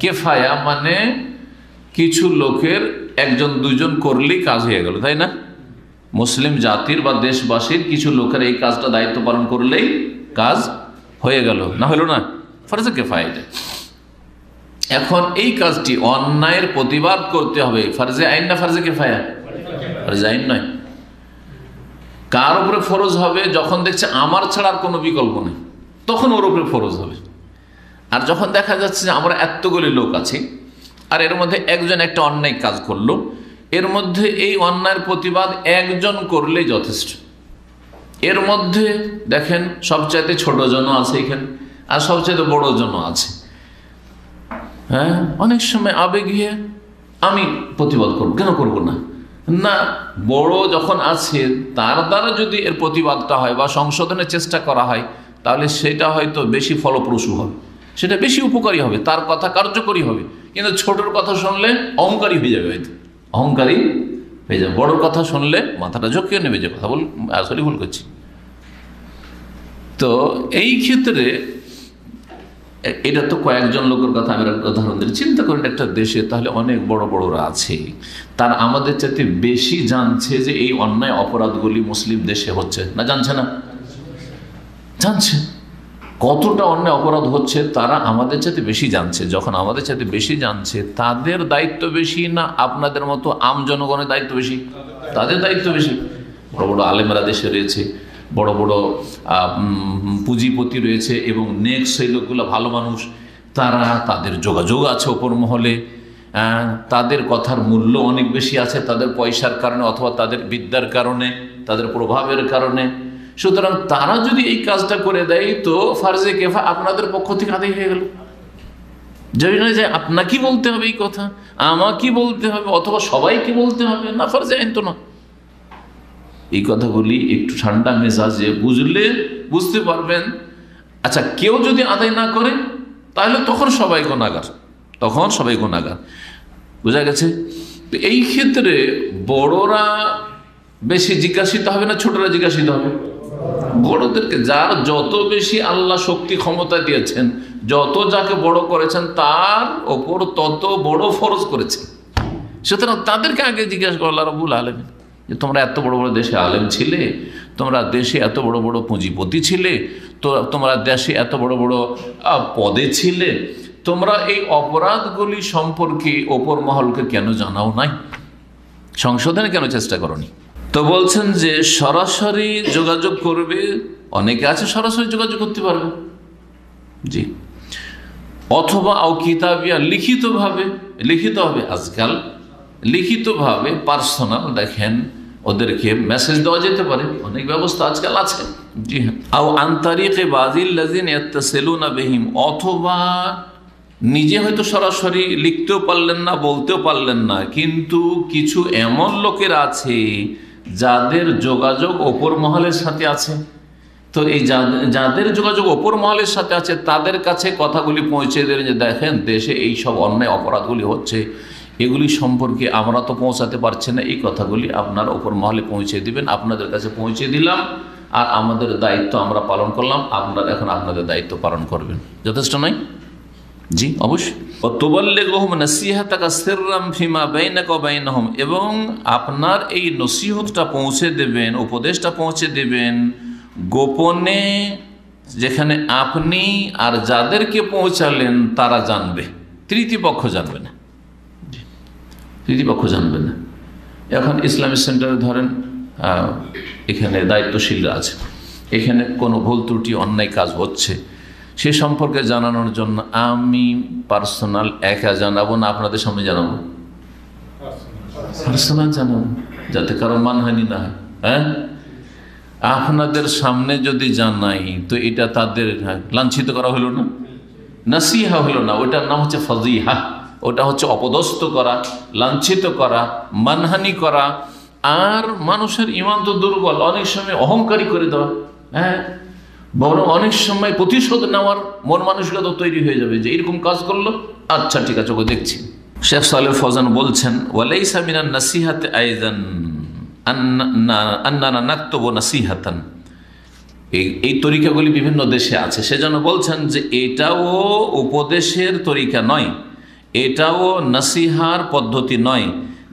কিফায়া মানে কিছু লোকের একজন দুজন করলেই কাজ হয়ে গেল, তাই না? মুসলিম জাতির বা দেশবাসীর কিছু লোকের এই কাজটা দায়িত্ব পালন করলেই কাজ হয়ে গেল, না হলো না, ফরজে কিফায়া এটা। এখন এই কাজটি অন্যায়ের প্রতিবাদ করতে হবে, ফরজে আইন না ফরজে কিফায়া? ফরজে আইন নয়। কার উপরে ফরজ হবে? যখন দেখছে আমার ছাড়া আর কোনো বিকল্প নেই, তখন ওর উপরে ফরজ হবে। আর যখন দেখা যাচ্ছে যে আমরা এতগুলি লোক আছি আর এর মধ্যে একজন একটা অন্যায় কাজ করলো, এর মধ্যে এই অন্যায়ের প্রতিবাদ একজন করলেই যথেষ্ট, এর মধ্যে দেখেন সবচাইতে ছোট জনও আছে এখানে, আর সবচাইতে বড় জনও আছে। হ্যাঁ, অনেক সময় আবেগীয় আমি প্রতিবাদ করব, কেন করব না, না বড় যখন আছে তার দ্বারা যদি এর প্রতিবাদটা হয় বা সংশোধনের চেষ্টা করা হয়, তাহলে সেটা হয়তো বেশি ফলপ্রসূ হবে, সেটা বেশি উপকারী হবে, তার কথা কার্যকরী হবে। কিন্তু ছোটর কথা শুনলে অহংকারী হয়ে যাবে, হয়তো অহংকারী হয়ে যাবে। বড়র কথা শুনলে মাথাটা ঝুঁকিয়ে নেবে, যে কথা বল আসলে ভুল করছি। তো এই ক্ষেত্রে এটা তো কয়েকজন লোকের কথা আমি একটা উদাহরণ দিই। চিন্তা করেন একটা দেশে তাহলে অনেক বড় বড়রা আছে, তার আমাদের চাইতে বেশি জানছে যে এই অন্যায় অপরাধগুলি মুসলিম দেশে হচ্ছে না, জানছে না? জানছে কতটা অন্যায় অপরাধ হচ্ছে, তারা আমাদের চাইতে বেশি জানছে। যখন আমাদের চাইতে বেশি জানছে, তাদের দায়িত্ব বেশি না আপনাদের মতো আম জনগণের দায়িত্ব বেশি? তাদের দায়িত্ব বেশি। বড় বড় আলেমরা দেশে রয়েছে, বড় বড় পুঁজিপতি রয়েছে, এবং নেক্সট সেই লোকগুলো ভালো মানুষ, তাদের যোগাযোগ আছে ওপর মহলে, তাদের কথার মূল্য অনেক বেশি আছে তাদের পয়সার কারণে অথবা তাদের বিদ্যার কারণে, তাদের প্রভাবের কারণে। সুতরাং তারা যদি এই কাজটা করে দেয় তো ফার্জে কেফা আপনাদের পক্ষ থেকে আদায় হয়ে গেল। যদি না যে আপনাকে বলতে হবে এই কথা, আমাকে বলতে হবে অথবা সবাইকে বলতে হবে, না ফার্জে আইন তো না। এই কথাগুলি একটু ঠান্ডা মেজাজে বুঝতে পারবেন। আচ্ছা, কেউ যদি আদায় না করে তাহলে তখন সবাই গুনাহগার, বোঝা গেছে? তো এই ক্ষেত্রে বড়রা বেশি জিজ্ঞাসিত হবে না ছোটরা জিজ্ঞাসিত হবে? বড়দেরকে, যার যত বেশি আল্লাহ শক্তি ক্ষমতা দিয়েছেন, যত যাকে বড় করেছেন তার ওপর তত বড় ফরজ করেছেন। সুতরাং তাদেরকে আগে জিজ্ঞাসা করো আল্লাহ রাব্বুল আলামিন, যে তোমরা এত বড় বড় দেশে আলেম ছিলে, তোমরা দেশে এত বড় বড় পুঁজিপতি ছিলে, তো তোমরা দেশে এত বড় বড় পদে ছিলে, তোমরা এই অপরাধগুলি সম্পর্কে ওপর মহলকে কেন জানাও নাই, সংশোধনে কেন চেষ্টা করনি? তো বলছেন যে সরাসরি যোগাযোগ করবে, অনেকে আছে সরাসরি যোগাযোগ করতে পারবে, জি, অথবা কিতাবিয়া লিখিতভাবে আজকাল লিখিতভাবে পার্সোনাল, দেখেন ওদেরকে মেসেজ দেওয়া যেতে পারে, অনেক ব্যবস্থা আজকাল আছে, জি হ্যাঁ। আও আনতারিকে বাজিল্লাযিন ইয়াত্তাসিলুনা বিহিম, অথবা নিজে হয়তো সরাসরি লিখতেও পারলেন না, বলতেও পারলেন না, কিন্তু কিছু এমন লোকের আছে যাদের যোগাযোগ ওপর মহলের সাথে আছে। তো এই যাদের যোগাযোগ ওপর মহলের সাথে আছে তাদের কাছে কথাগুলি পৌঁছে দেবেন যে দেখেন দেশে এই সব অন্যায় অপরাধগুলি হচ্ছে, এগুলি সম্পর্কে আমরা তো পৌঁছাতে পারছি না, এই কথাগুলি আপনারা ওপর মহলে পৌঁছে দিবেন, আপনাদের কাছে পৌঁছে দিলাম, আর আমাদের দায়িত্ব আমরা পালন করলাম, আপনারা এখন আপনাদের দায়িত্ব পালন করবেন। যথেষ্ট নয়? জি অবশ্যই। এবং আপনার এই নসিহতটা পৌঁছে দেবেন, উপদেশটা পৌঁছে দেবেন গোপনে, যেখানে আপনি আর যাদেরকে পৌঁছালেন তারা জানবে, তৃতীয় পক্ষ জানবে না, এখন ইসলামিক সেন্টারে ধরেন এখানে দায়িত্বশীলরা আছে, এখানে কোনো ভুল ত্রুটি অন্যায় কাজ হচ্ছে, সে সম্পর্কে জানানোর জন্য আমি পার্সোনাল একা জানাবো না আপনাদের সামনে জানাবো? পার্সোনাল জানাবো, যাতে কারো মানহানি না হয়। হ্যাঁ, আপনাদের সামনে যদি জানাই তো এটা তাদের লাঞ্ছিত করা হলো না, নাসিহা হলো না, ওটার নাম হচ্ছে ফাজিহা, ওটা হচ্ছে অপদস্থ করা, লাঞ্ছিত করা, মানহানি করা। আর মানুষের ঈমান তো দুর্বল, অনেক সময় অহংকারী করে দেওয়া, হ্যাঁ, বরং অনেক সময় প্রতিশোধ নেওয়ার মন মানসিকতা তৈরি হয়ে যাবে যে এরকম কাজ করলো, আচ্ছা ঠিক আছে ওকে দেখছি। শেখ সালেহ ফৌজান বলছেন ওয়ালাইসা মিনান নাসিহাতি আইযান আন্নানা নাকতুবু নাসিহাতান, এই তরিকাগুলি বিভিন্ন দেশে আছে, সেজন্য বলছেন যে এটাও উপদেশের তরিকা নয়, এটাও নসিহার পদ্ধতি নয়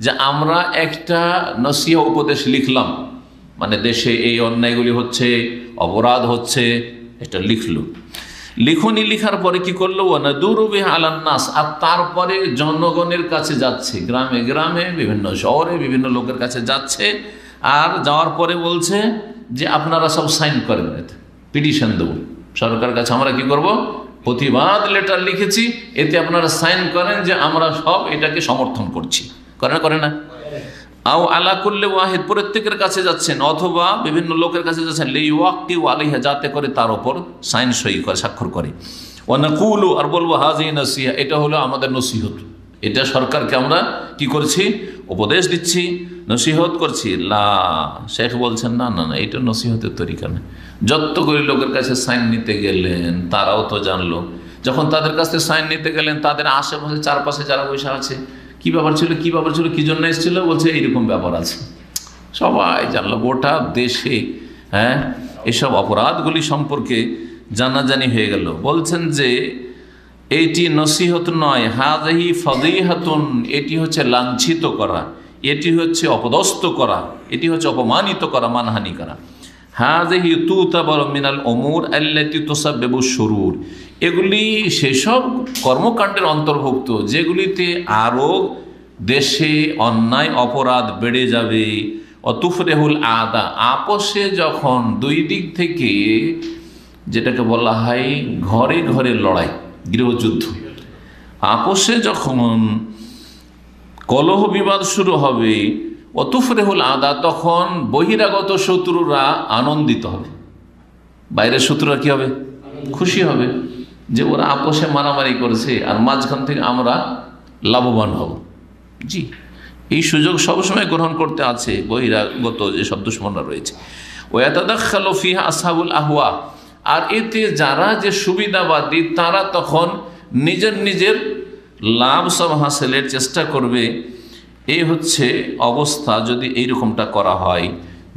যে আমরা একটা নসিহা উপদেশ লিখলাম, মানে দেশে এই অন্যায়গুলি হচ্ছে, অপরাধ হচ্ছে, এটা লিখার পরে কি করলো, ওয়ানাদুরু বিহা আলান নাস, আর তারপরে জনগণের কাছে যাচ্ছে, গ্রামে গ্রামে বিভিন্ন শহরে বিভিন্ন লোকের কাছে যাচ্ছে, আর যাওয়ার পরে বলছে যে আপনারা সব সাইন করেন, পিটিশন দেবো সরকারের কাছে, আমরা কি করব, প্রতিবাদ লেটার লিখেছি, এতে আপনারা সাইন করেন যে আমরা সব এটাকে সমর্থন করছি, করে না? আও আলা কুল্লি ওয়াহিদ, প্রত্যেকের কাছে যাচ্ছেন, অথবা বিভিন্ন লোকের কাছে যাচ্ছেন, লিওয়াক্কিউ আলাইহা, যাতে করে তার ওপর সাইন সই করে, স্বাক্ষর করে। ওয়া নাকুলু, আর বলবো হাযিহি নাসিহা, এটা হলো আমাদের নসিহত, এটা সরকারকে আমরা কি করছি, উপদেশ দিচ্ছি, নসিহত করছি। লা, শেখ বলছেন না না না, এটা নসিহতের তরিকা না। যত করে লোকের কাছে সাইন নিতে গেলেন, তারাও তো জানলো, যখন তাদের কাছে সাইন নিতে গেলেন, তাদের আশেপাশে চারপাশে যারা বসে আছে, কি ব্যাপার ছিল, কি ব্যাপার ছিল, কি জন্য এসেছিল, বলছে এইরকম ব্যাপার আছে, সবাই জানলো। গোটা দেশে এসব অপরাধগুলি সম্পর্কে জানাজানি হয়ে গেল। বলছেন যে এইটি নসিহত নয়, হাযিহি ফাদিহাতুন, এটি হচ্ছে লাঞ্ছিত করা, এটি হচ্ছে অপদস্থ করা, এটি হচ্ছে অপমানিত করা, মানহানি করা। হাযিহি তুতাবারু মিনাল উমুর আল্লাতী তুসাব্বিবু শুরুর, এগুলি সেসব কর্মকাণ্ডের অন্তর্ভুক্ত যেগুলিতে আরও দেশে অন্যায় অপরাধ বেড়ে যাবে। অতুফরেহুল আদা, আপোষে যখন দুই দিক থেকে, যেটাকে বলা হয় ঘরে ঘরে লড়াই, গৃহযুদ্ধ, আপোষে যখন কলহ বিবাদ শুরু হবে, অতুফরেহুল আদা, তখন বহিরাগত শত্রুরা আনন্দিত হবে, বাইরের শত্রুরা কি হবে, খুশি হবে যে ওরা আপোষে মারামারি করেছে, আর মাঝখান থেকে আমরা লাভবান হব। জি, এই সুযোগ সবসময় গ্রহণ করতে আছে বহিরাগত যেসব দুশ্মনরা রয়েছে। ওয়াতাদাখালু ফিহা আসহাবুল আহওয়া, আর এতে যারা যে সুবিধাবাদী, তারা তখন নিজের নিজের লাভ সব হাসিলের চেষ্টা করবে। এই হচ্ছে অবস্থা যদি এইরকমটা করা হয়,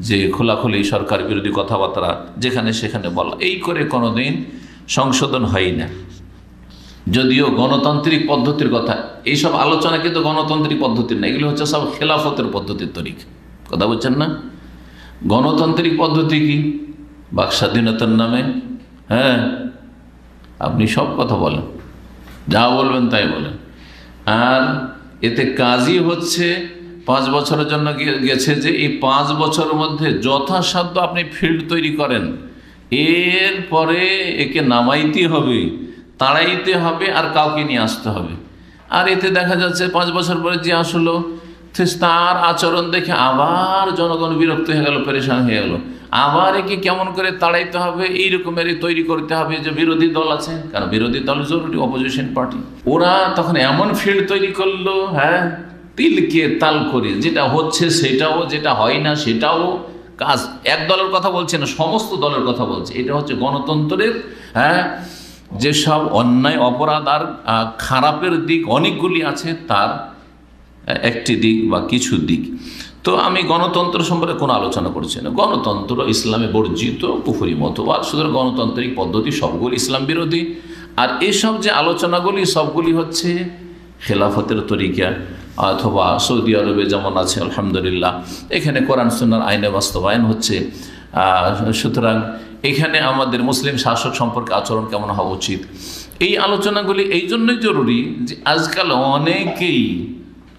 যে খোলাখুলি সরকার বিরোধী কথাবার্তা যেখানে সেখানে বলা, এই করে কোনোদিন সংশোধন হয় না। যদিও গণতান্ত্রিক পদ্ধতির কথা, এইসব আলোচনা কিন্তু গণতান্ত্রিক পদ্ধতির না, এগুলো হচ্ছে সব খেলাফতের পদ্ধতির তরিকা, কথা বলছেন না। গণতান্ত্রিক পদ্ধতি কি, বাক স্বাধীনতার নামে আপনি সব কথা বলেন, যা বলবেন তাই বলেন, আর এতে কাজই হচ্ছে 5 বছরের জন্য গেছে, যে এই 5 বছরের মধ্যে যথাসাধ্য আপনি ফিল্ড তৈরি করেন, এরপরে একে নামাইতে হবে, তাড়াইতে হবে, আর কাউকে নিয়ে আসতে হবে। আর এতে দেখা যাচ্ছে 5 বছর পরে যে আসলো, তার আচরণ দেখে আবার জনগণ বিরক্ত হয়ে গেল, পেরেশান হয়ে গেল, আবার একে কেমন করে তাড়াইতে হবে, এই রকমেরই তৈরি করতে হবে। যে বিরোধী দল আছে, কারণ বিরোধী দল জরুরি, অপোজিশন পার্টি, ওরা তখন এমন ফিল্ড তৈরি করলো, তিলকে তাল করে, যেটা হচ্ছে সেটাও, যেটা হয় না সেটাও কাজ। এক দলের কথা বলছে না, সমস্ত দলের কথা বলছে। এটা হচ্ছে গণতন্ত্রের যেসব অন্যায় অপরাধ আর খারাপের দিক অনেকগুলি আছে, তার একটি দিক বা কিছু দিক। তো আমি গণতন্ত্র সম্পর্কে কোনো আলোচনা করছি না। গণতন্ত্র ইসলামে বর্জিত কুফরি মতবাদ, সুতরাং গণতান্ত্রিক পদ্ধতি সবগুলি ইসলাম বিরোধী। আর এসব যে আলোচনাগুলি সবগুলি হচ্ছে খেলাফতের তরিকা, অথবা সৌদি আরবে যেমন আছে আলহামদুলিল্লাহ, এখানে কোরআন সুন্নাহর আইনে বাস্তবায়ন হচ্ছে। সুতরাং এখানে আমাদের মুসলিম শাসক সম্পর্কে আচরণ কেমন হওয়া উচিত, এই আলোচনাগুলি এই জন্যই জরুরি যে আজকাল অনেকেই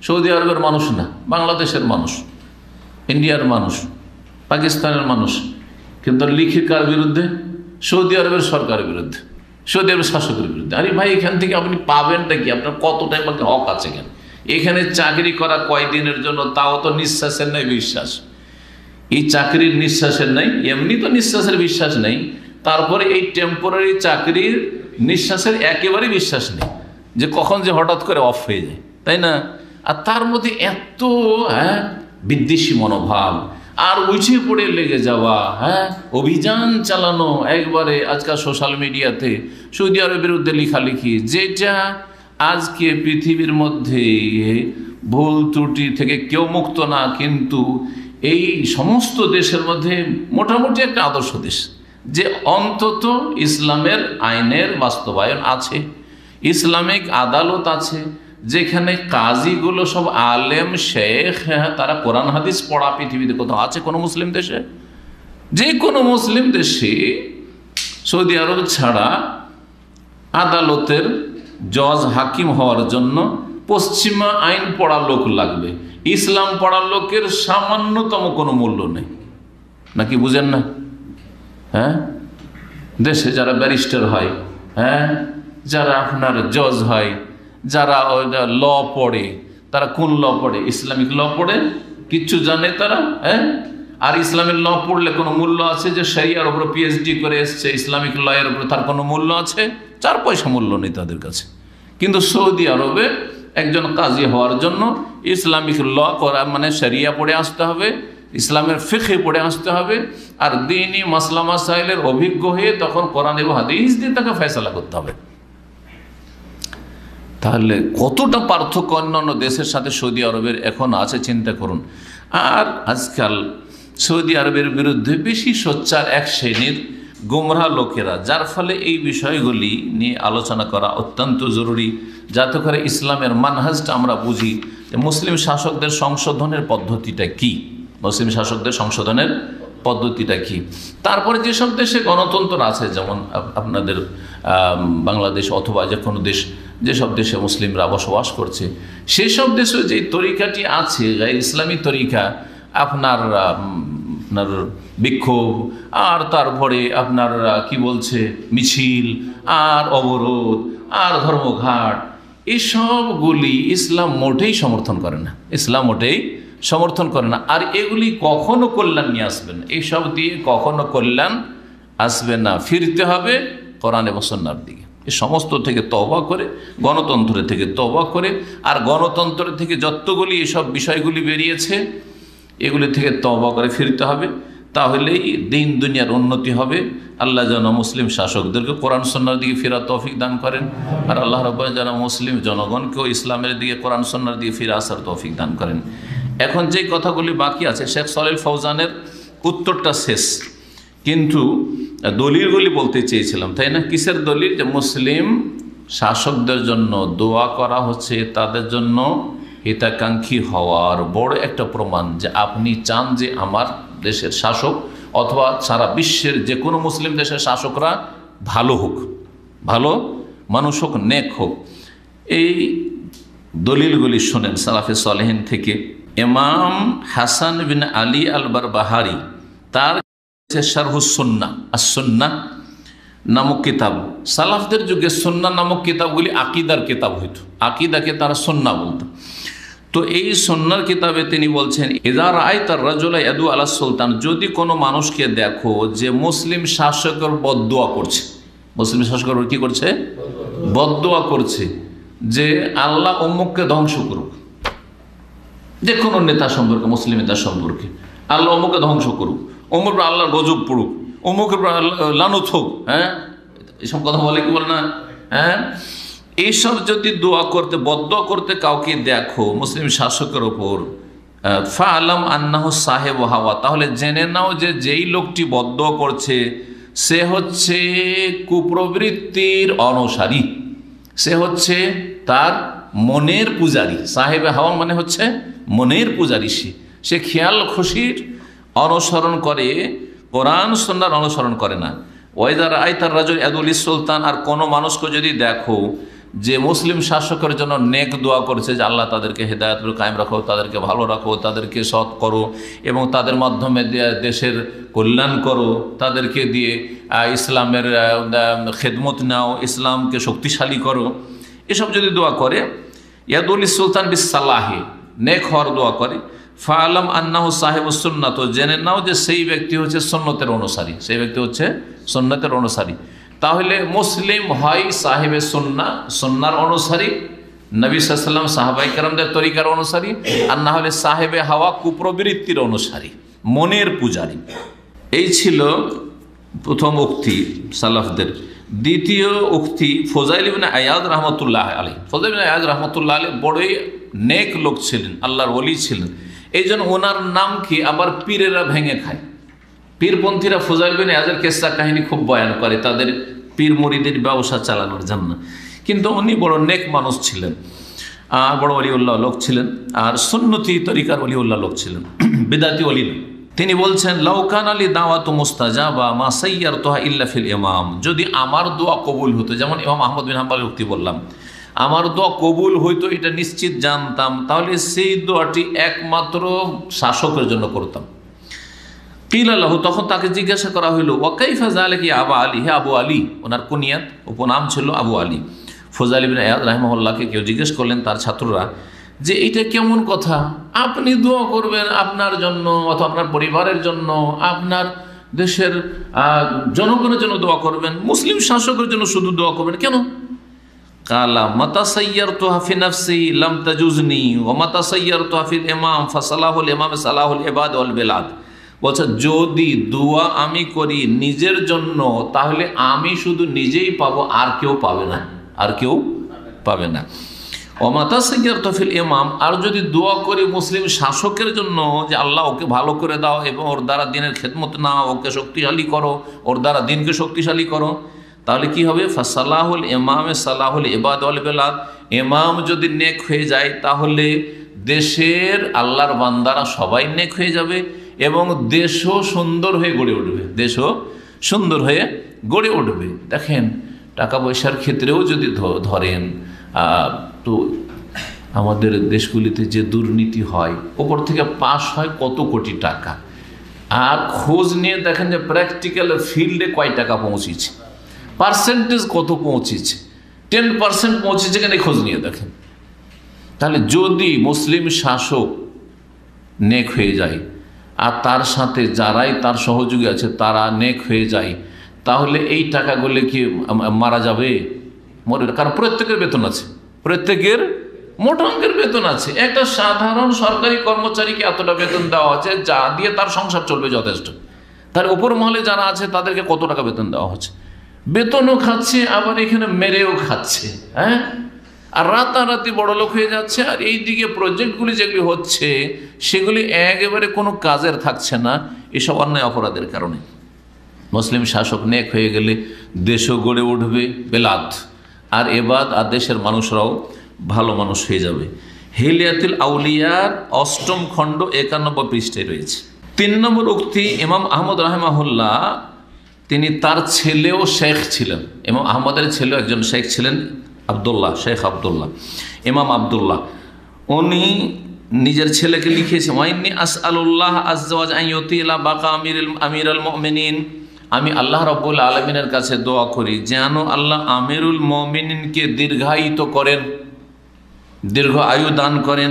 সৌদি আরবের মানুষ না, বাংলাদেশের মানুষ, ইন্ডিয়ার মানুষ, পাকিস্তানের মানুষ, কিন্তু লিখে কার বিরুদ্ধে, সৌদি আরবের সরকারের বিরুদ্ধে, সৌদি আরবের শাসকের বিরুদ্ধে। আরে ভাই, এখান থেকে আপনি পাবেনটা কি, আপনার কতটাই বা হক আছে কেন? এখানে চাকরি করা কয়দিনের জন্য, তাও তো নিঃশ্বাসের নেই বিশ্বাস, এই চাকরির নিঃশ্বাসের নেই, এমনি তো নিঃশ্বাসের বিশ্বাস নেই, তারপরে এই টেম্পোরারি চাকরির নিঃশ্বাসের একেবারেই বিশ্বাস নেই, যে কখন যে হঠাৎ করে অফ হয়ে যায়, তাই না? আর তার মধ্যে এত বিদ্বেষী মনোভাব, আর উঠে পড়ে লেগে যাওয়া, অভিযান চালানো একবারে আজকাল সোশ্যাল মিডিয়াতে সৌদি আরবের বিরুদ্ধে লেখালেখি, যেটা আজকে পৃথিবীর মধ্যে ভুল ত্রুটি থেকে কেউ মুক্ত না, কিন্তু এই সমস্ত দেশের মধ্যে মোটামুটি একটা আদর্শ দেশ, যে অন্তত ইসলামের আইনের বাস্তবায়ন আছে, ইসলামিক আদালত আছে, যেখানে কাজীগুলো সব আলেম শেখ, তারা কোরআন হাদিস পড়া পৃথিবীতে কোথাও আছে কোনো মুসলিম দেশে? যে কোনো মুসলিম দেশে সৌদি আরব ছাড়া আদালতের জজ হাকিম হওয়ার জন্য পশ্চিমা আইন পড়া লোক লাগবে, ইসলাম পড়ার লোকের সামান্যতম কোনো মূল্য নেই। নাকি বুঝেন না? দেশে যারা ব্যারিস্টার হয়, যারা আপনার জজ হয়, যারা ল পড়ে, তারা কোন ল পড়ে? ইসলামিক ল পড়ে, কিচ্ছু জানে তারা। হ্যাঁ, আর ইসলামের ল পড়লে কোনো মূল্য আছে? যে শরিয়ার উপর পিএইচডি করে এসছে, ইসলামিক ল এর উপর তার কোনো মূল্য আছে? 4 পয়সা মূল্য নেই তাদের কাছে। কিন্তু সৌদি আরবে একজন কাজী হওয়ার জন্য ইসলামিক ল করা মানে শরিয়া পড়ে আসতে হবে, ইসলামের ফিকহ পড়ে আসতে হবে, আর দ্বীনি মাসলা মাসাইলের অভিজ্ঞ হয়ে তখন কোরআন এবং হাদিস দিয়ে তাকে ফয়সালা করতে হবে। তাহলে কতটা পার্থক্য অন্যান্য দেশের সাথে সৌদি আরবের এখন আছে চিন্তা করুন। আর আজকাল সৌদি আরবের বিরুদ্ধে বেশি সোচ্চার এক শ্রেণীর গোমরাহ লোকেরা, যার ফলে এই বিষয়গুলি নিয়ে আলোচনা করা অত্যন্ত জরুরি, যাতে করে ইসলামের মানহাজটা আমরা বুঝি যে মুসলিম শাসকদের সংশোধনের পদ্ধতিটা কি, মুসলিম শাসকদের সংশোধনের পদ্ধতিটা কি। তারপরে যেসব দেশে গণতন্ত্র আছে, যেমন আপনাদের বাংলাদেশ অথবা যে কোনো দেশ, যেসব দেশে মুসলিমরা বসবাস করছে, সেসব দেশে যে তরিকাটি আছে ইসলামী তরিকা, আপনার বিক্ষোভ, আর তারপরে আপনার কি বলছে মিছিল, আর অবরোধ, আর ধর্মঘাট, এসবগুলি ইসলাম মোটেই সমর্থন করে না, ইসলাম মোটেই সমর্থন করে না। আর এগুলি কখনো কল্যাণ নিয়ে আসবে না, এইসব দিয়ে কখনো কল্যাণ আসবে না। ফিরতে হবে কোরআন এবং সুন্নাহর দিকে। এই সমস্ত থেকে তওবা করে, গণতন্ত্র থেকে তওবা করে, আর গণতন্ত্র থেকে যতগুলি এসব বিষয়গুলি বেরিয়েছে এগুলি থেকে তওবা করে ফিরতে হবে। তাহলেই দিন দুনিয়ার উন্নতি হবে। আল্লাহ যেন মুসলিম শাসকদেরকে কোরআন সুন্নাহর দিকে ফেরার তৌফিক দান করেন, আর আল্লাহ রাব্বুল যেন মুসলিম জনগণকেও ইসলামের দিকে, কোরআন সুন্নাহর দিকে ফিরে আসার তৌফিক দান করেন। এখন যে কথাগুলি বাকি আছে, শেখ সালেহ ফৌজানের উত্তরটা শেষ, কিন্তু দলিলগুলি বলতে চেয়েছিলাম, তাই না? কিসের দলিল? যে মুসলিম শাসকদের জন্য দোয়া করা হচ্ছে তাদের জন্য হিতাকাঙ্ক্ষী হওয়ার বড় একটা প্রমাণ, যে আপনি চান যে আমার দেশের শাসক অথবা সারা বিশ্বের যে কোনো মুসলিম দেশের শাসকরা ভালো হোক, ভালো মানুষ হোক, নেক হোক। এই দলিলগুলি শোনেন সালাফে সালেহিন থেকে। ইমাম হাসান বিন আলী আল বারবাহারি, তার শারহুস সুন্নাহ, আস-সুন্নাহ নামক কিতাব। সালাফদের যুগে সুন্নাহ নামক কিতাবগুলি আকিদার কিতাব হইতো, আকিদাকে তারা সুন্নাহ বলতো। তো এই সুন্নাহর কিতাবে তিনি বলছেন, ইযা রাআইতা আর-রাজুলা ইয়াদু আলা সুলতান, যদি কোনো মানুষকে দেখো যে মুসলিম শাসকের বদদোয়া করছে, মুসলিম শাসকের কি করছে? বদদোয়া করছে, যে আল্লাহ অমুককে ধ্বংস করুক, যে কোনো নেতা সম্পর্কে, মুসলিম নেতা সম্পর্কে, আল্লাহ অমুককে ধ্বংস করুক, অমুক আল্লাহর গজব পড়ুক, অমুকের লানত হোক, হ্যাঁ, এসব কথা বলে কি বলে না? হ্যাঁ, এইসব যদি দোয়া করতে, বদদোয়া করতে কাউকে দেখো মুসলিম শাসকের ওপর, ফাআলাম আন্নাহু সাহেবু হাওয়া, তাহলে জেনে নাও যে যেই লোকটি বদদোয়া করছে সে হচ্ছে কুপ্রবৃত্তির অনুসারী, সে হচ্ছে তার মনের পূজারী। সাহেবে হাওয়া মানে হচ্ছে মনের পূজারী। সে খেয়াল খুশির অনুসরণ করে, কোরআন সুন্নাহর অনুসরণ করে না। ওয়াইদা রাআইতার রাজুল ইয়াদুল সুলতান, আর কোনো মানুষকে যদি দেখো যে মুসলিম শাসকের জন্য নেক দোয়া করেছে, যে আল্লাহ তাদেরকে হেদায়েত কায়েম রাখো, তাদেরকে ভালো রাখো, তাদেরকে সৎ করো, এবং তাদের মাধ্যমে দেশের কল্যাণ করো, তাদেরকে দিয়ে ইসলামের খেদমত নাও, ইসলামকে শক্তিশালী করো, এসব যদি দোয়া করে, ইয়াদুল সুলতান বিস সালাহি, নেক হওয়ার দোয়া করে, ফাআলাম আন্নাহু সাহেবুস সুন্নাহ, তো জেনে নাও যে সেই ব্যক্তি হচ্ছে সুন্নতের অনুসারী, সেই ব্যক্তি হচ্ছে সুন্নতের অনুসারী। তাহলে মুসলিম হয় সাহেবে সুন্নাহ, সুন্নাহর অনুসারী, নবী সাল্লাল্লাহু আলাইহি ওয়াসাল্লাম সাহাবায়ে কেরামদের তরিকার অনুসারী, আর না হলে সাহেবে হাওয়া, কুপ্রবৃত্তির অনুসারী, মনের পূজারী। এই ছিল প্রথম উক্তি সালাফদের। দ্বিতীয় উক্তি ফুযাইল ইবনে আয়াদ রাহমাতুল্লাহ আলাইহি। ফুযাইল ইবনে আয়াদ রাহমাতুল্লাহ আলাইহি বড়ই নেক লোক ছিলেন, আল্লাহর ওলি ছিলেন। এই জন্য ওনার নাম কি আবার পীরেরা ভেঙে খায়। পীরপন্থীরা ফুযাইল ইবনে আয়াদের কিসসা কাহিনী খুব বয়ান করে তাদের পীর মুরিদের ব্যবসা চালানোর জন্য, কিন্তু উনি বড় নেক মানুষ ছিলেন, আর বড় ওলিউল্লাহ লোক ছিলেন, আর সুন্নতি তরিকার ওলিউল্লাহ লোক ছিলেন, বিদআতি ওলি না। তিনি বলছেন, লাউ কানা লি দাওয়াতু মুস্তাজাবা মা সাইয়ারতুহা ইল্লা ফিল ইমাম, যদি আমার দোয়া কবুল হতো, যেমন ইমাম আহমদ বিন হাম্বলের উক্তি বললাম, আমার দোয়া কবুল হইতো এটা নিশ্চিত জানতাম, তাহলে সেই দোয়াটি একমাত্র শাসকের জন্য করতাম। কিলা লাহু, তখন তাকে জিজ্ঞাসা করা হইল, ওয়া কাইফা যালিকা ইয়া আবু আলী, হে আবু আলী, ওনার কুনিয়াত উপনাম ছিল আবু আলী। ফুযাইল ইবনে আয়াদ রাহিমাহুল্লাহকে কেউ জিজ্ঞেস করলেন, তার ছাত্ররা, যে এটা কেমন কথা, আপনি দোয়া করবেন আপনার জন্য অথবা আপনার পরিবারের জন্য, আপনার দেশের জনগণের জন্য দোয়া করবেন, মুসলিম শাসকের জন্য শুধু দোয়া করবেন কেন? কালা মাতাসাইয়ারতু ফি নাফসি লাম তাজুজনি ওয়া মাতাসাইয়ারতু ফিল ইমাম ফাসালাহুল ইমাম সালাহুল ইবাদ ওয়াল বিলাদ। বলছে যদি দোয়া আমি করি নিজের জন্য তাহলে আমি শুধু নিজেই পাবো, আর কেউ পাবে না, আর কেউ পাবে না। ওয়া মাতাসাইয়ারতু ফিল ইমাম, আর যদি দোয়া করি মুসলিম শাসকের জন্য যে আল্লাহ ওকে ভালো করে দাও এবং ওর দ্বারা দিনের খেদমত নাও, ওকে শক্তিশালী করো, ওর দ্বারা দিনকে শক্তিশালী করো, তাহলে কি হবে? ফাসালাহুল ইমামে সালাহুল ইবাদ ওয়াল বিলাদ। ইমাম যদি নেক হয়ে যায় তাহলে দেশের আল্লাহর বান্দারা সবাই নেক হয়ে যাবে এবং দেশও সুন্দর হয়ে গড়ে উঠবে, দেশও সুন্দর হয়ে গড়ে উঠবে। দেখেন টাকা পয়সার ক্ষেত্রেও যদি ধরেন তো আমাদের দেশগুলিতে যে দুর্নীতি হয়, ওপর থেকে পাস হয় কত কোটি টাকা, আর খোঁজ নিয়ে দেখেন যে প্র্যাকটিক্যাল ফিল্ডে কয় টাকা পৌঁছেছে, পার্সেন্টেজ কত পৌঁছেছে, 10% পৌঁছেছে কেন খোঁজ নিয়ে দেখেন। তাহলে যদি মুসলিম শাসক নেক হয়ে যায় আর তার সাথে যারাই তার সহযোগী আছে তারা নেক হয়ে যায়, তাহলে এই টাকাগুলো কি মারা যাবে? মরে, কারণ প্রত্যেকের বেতন আছে, প্রত্যেকের মোটা অঙ্কের বেতন আছে। একটা সাধারণ সরকারি কর্মচারীকে এতটা বেতন দেওয়া আছে যা দিয়ে তার সংসার চলবে যথেষ্ট। তার উপর মহলে যারা আছে তাদেরকে কত টাকা বেতন দেওয়া হচ্ছে, বেতনও খাচ্ছে আবার এখানে মেরেও খাচ্ছে, হ্যাঁ, আর রাতারাতি বড় লোক হয়ে যাচ্ছে। আর এই দিকে প্রজেক্টগুলি যেগুলি হচ্ছে সেগুলি একেবারে কোনো কাজের থাকছে না, এসব অন্যায় অপরাধের কারণে। মুসলিম শাসক নেক হয়ে গেলে দেশও গড়ে উঠবে, বেলাত আর এবাদ, আর দেশের মানুষরাও ভালো মানুষ হয়ে যাবে। হিলিয়াতুল আউলিয়ার 8ম খণ্ড 91 পৃষ্ঠায় রয়েছে। 3 নম্বর উক্তি ইমাম আহমদ রাহিমাহুল্লাহ, তিনি তার ছেলেও শেখ ছিলেন। ইমাম আহমদের ছেলেও একজন শেখ ছিলেন, আবদুল্লাহ, শেখ আবদুল্লাহ, ইমাম আবদুল্লাহ। উনি নিজের ছেলেকে লিখেছেন, ওয়াইন্নি আসআলুল্লাহ আযজা ওয়া জাল আন ইউতিলা বাকা আমিরুল মুমিনিন, আমি আল্লাহ রাব্বুল আলামিনের কাছে দোয়া করি যেন আল্লাহ আমিরুল মুমিনিনকে দীর্ঘায়িত করেন, দীর্ঘ আয়ু দান করেন।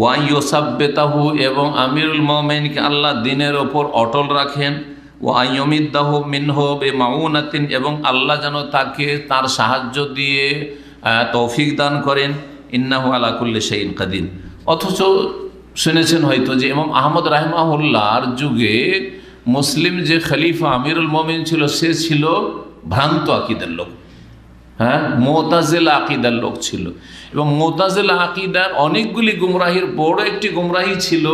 ওয়া ইউসাব্বিতাহু, এবং আমিরুল মুমিনিনকে আল্লাহ দিনের ওপর অটল রাখেন। ওয়া ইউমিদ্দাহু মিনহু বিমাউনাতিন, এবং আল্লাহ যেন তাকে তার সাহায্য দিয়ে তৌফিক দান করেন। ইন্নাহু আলা কুল্লি শাইইন কাদির। অথচ শুনেছেন হয়তো যে ইমাম আহমদ রাহিমাহুল্লাহর যুগে মুসলিম যে খলিফা আমিরুল মুমিনিন ছিল সে ছিল ভ্রান্ত আকিদার লোক, হ্যাঁ, মুতাজিলা আকিদার লোক ছিল। এবং মুতাজিলা আকিদার অনেকগুলি গুমরাহির বড় একটি গুমরাহি ছিল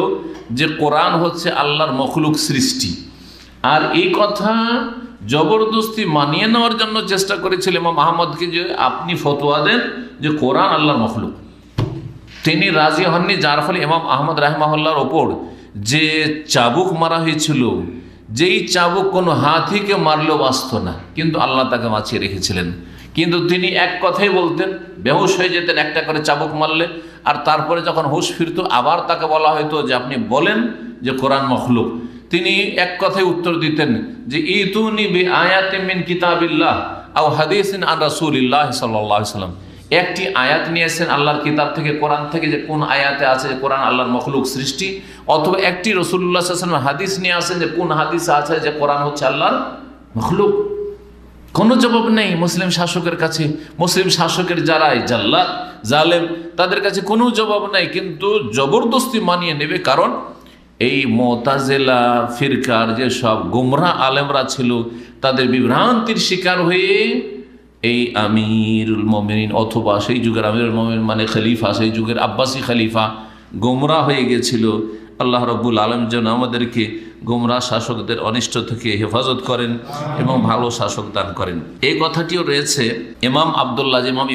যে কোরআন হচ্ছে আল্লাহর মখলুক সৃষ্টি। আর এই কথা জবরদস্তি মানিয়ে নেওয়ার জন্য চেষ্টা করেছিল ইমাম আহমদকে যে আপনি ফতোয়া দেন যে কোরআন আল্লাহর মখলুক। তিনি রাজি হননি, যার ফলে ইমাম আহমদ রাহিমাহুল্লাহর ওপর যে চাবুক মারা হয়েছিল, যেই চাবুক কোনো হাতিকে মারলেও বাঁচত না, কিন্তু আল্লাহ তাকে বাঁচিয়ে রেখেছিলেন। কিন্তু তিনি এক কথাই বলতেন, বেহুশ হয়ে যেতেন একটা করে চাবুক মারলে, আর তারপরে যখন হুঁশ ফিরত আবার তাকে বলা হয়তো যে আপনি বলেন যে কোরআন মখলুক, তিনি এক কথায় উত্তর দিতেন যে ইতুনি বি আয়াতিন মিন কিতাবিল্লাহ আও হাদিসিন আন রাসূলিল্লাহ সাল্লাল্লাহু আলাইহি ওয়াসাল্লাম। একটি আয়াত নিয়েছেন আল্লাহর কিতাব থেকে, কোরআন থেকে, যে কোন আয়াতে আছে যে কোরআন আল্লাহর মখলুক সৃষ্টি, অথবা একটি রাসূলুল্লাহ সাল্লাল্লাহু আলাইহি ওয়াসাল্লাম হাদিস নিয়ে আসেন যে কোন হাদিসে আছে যে কোরআন হচ্ছে আল্লাহর মখলুক। কোনো জবাব নেই মুসলিম শাসকের কাছে। মুসলিম শাসকের যারাই জাল্লাত জালেম তাদের কাছে কোনো জবাব নাই, কিন্তু জবরদস্তি মানিয়ে নেবে। কারণ এই মুতাজিলা ফিরকার যে সব গুমরাহ আলেমরা ছিল তাদের বিভ্রান্তির শিকার হয়ে এই আমিরুল মুমিনিন অথবা সেই যুগের আমিরুল মুমিনিন মানে খলিফা, সেই যুগের আব্বাসী খলিফা গুমরাহ হয়ে গেছিল। আল্লাহ রাব্বুল আলামিন যেন আমাদেরকে গুমরাহ শাসকদের অনিষ্ট থেকে হেফাজত করেন এবং ভালো শাসক দান করেন। এই কথাটিও রয়েছে ইমাম আবদুল্লাহ, যে ইমাম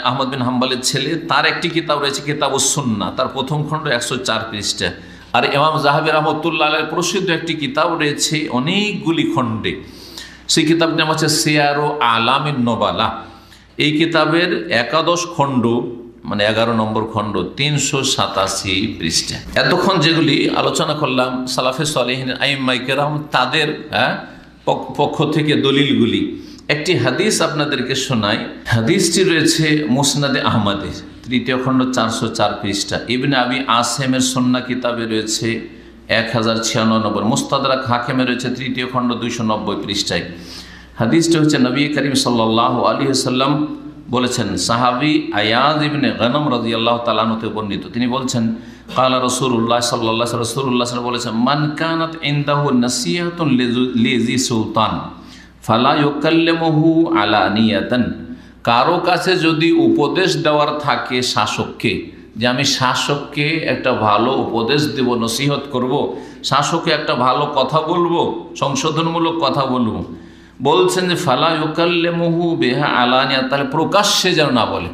আহমদ বিন হাম্বলের ছেলে, তার একটি কিতাব রয়েছে কিতাবুস সুন্নাহ, তার 1ম খণ্ড 104 পৃষ্ঠা। আর ইমাম যাহাবী রাহমাতুল্লাহ আলাইহির প্রসিদ্ধ একটি কিতাব রয়েছে অনেকগুলি খণ্ডে, সেই কিতাবটির নাম হচ্ছে সিয়ারু আলামিন নুবালা। এই কিতাবের 11 খণ্ড মানে 11 নম্বর খণ্ড 387 পৃষ্ঠা। এতক্ষণ যেগুলি আলোচনা করলাম সালাফে সালেহিন আইম্মায়ে কেরাম তাদের পক্ষ থেকে দলিলগুলি, একটি হাদিস আপনাদেরকে শোনাই। হাদিসটি রয়েছে মুসনাদে আহমদে তৃতীয় খণ্ড 404 পৃষ্ঠা। ইবনে আবি আসেমের সুন্নাহ কিতাবে রয়েছে 1096, মুস্তাদরাক হাকিমে রয়েছে তৃতীয় খণ্ড 290 পৃষ্ঠায়। হাদিসটি হচ্ছে নবী করিম সাল্লাল্লাহু আলাইহি ওয়াসাল্লাম বলেছেন, সাহাবী আয়াজ ইবনে গনম রাদিয়াল্লাহু তাআলা আনহু থেকে বর্ণিত, তিনি বলছেন কালা রাসূলুল্লাহ সাল্লাল্লাহু আলাইহি ওয়াসাল্লাম বলেছেন, মান কানাত ইনদাহু নাসিহাতুন লিজি সুলতান ফালা ইউকাল্লিমুহু আলানিয়াতান। কারো কাছে যদি উপদেশ দেওয়ার থাকে শাসককে, যে আমি শাসককে একটা ভালো উপদেশ দেব, নসিহত করব, শাসককে একটা ভালো কথা বলবো, সংশোধনমূলক কথা বলবো, বলছেন যে ফালা ইউকাল্লিমুহু বিহা আলানিয়া, তাহলে প্রকাশ্যে যেন না বলে।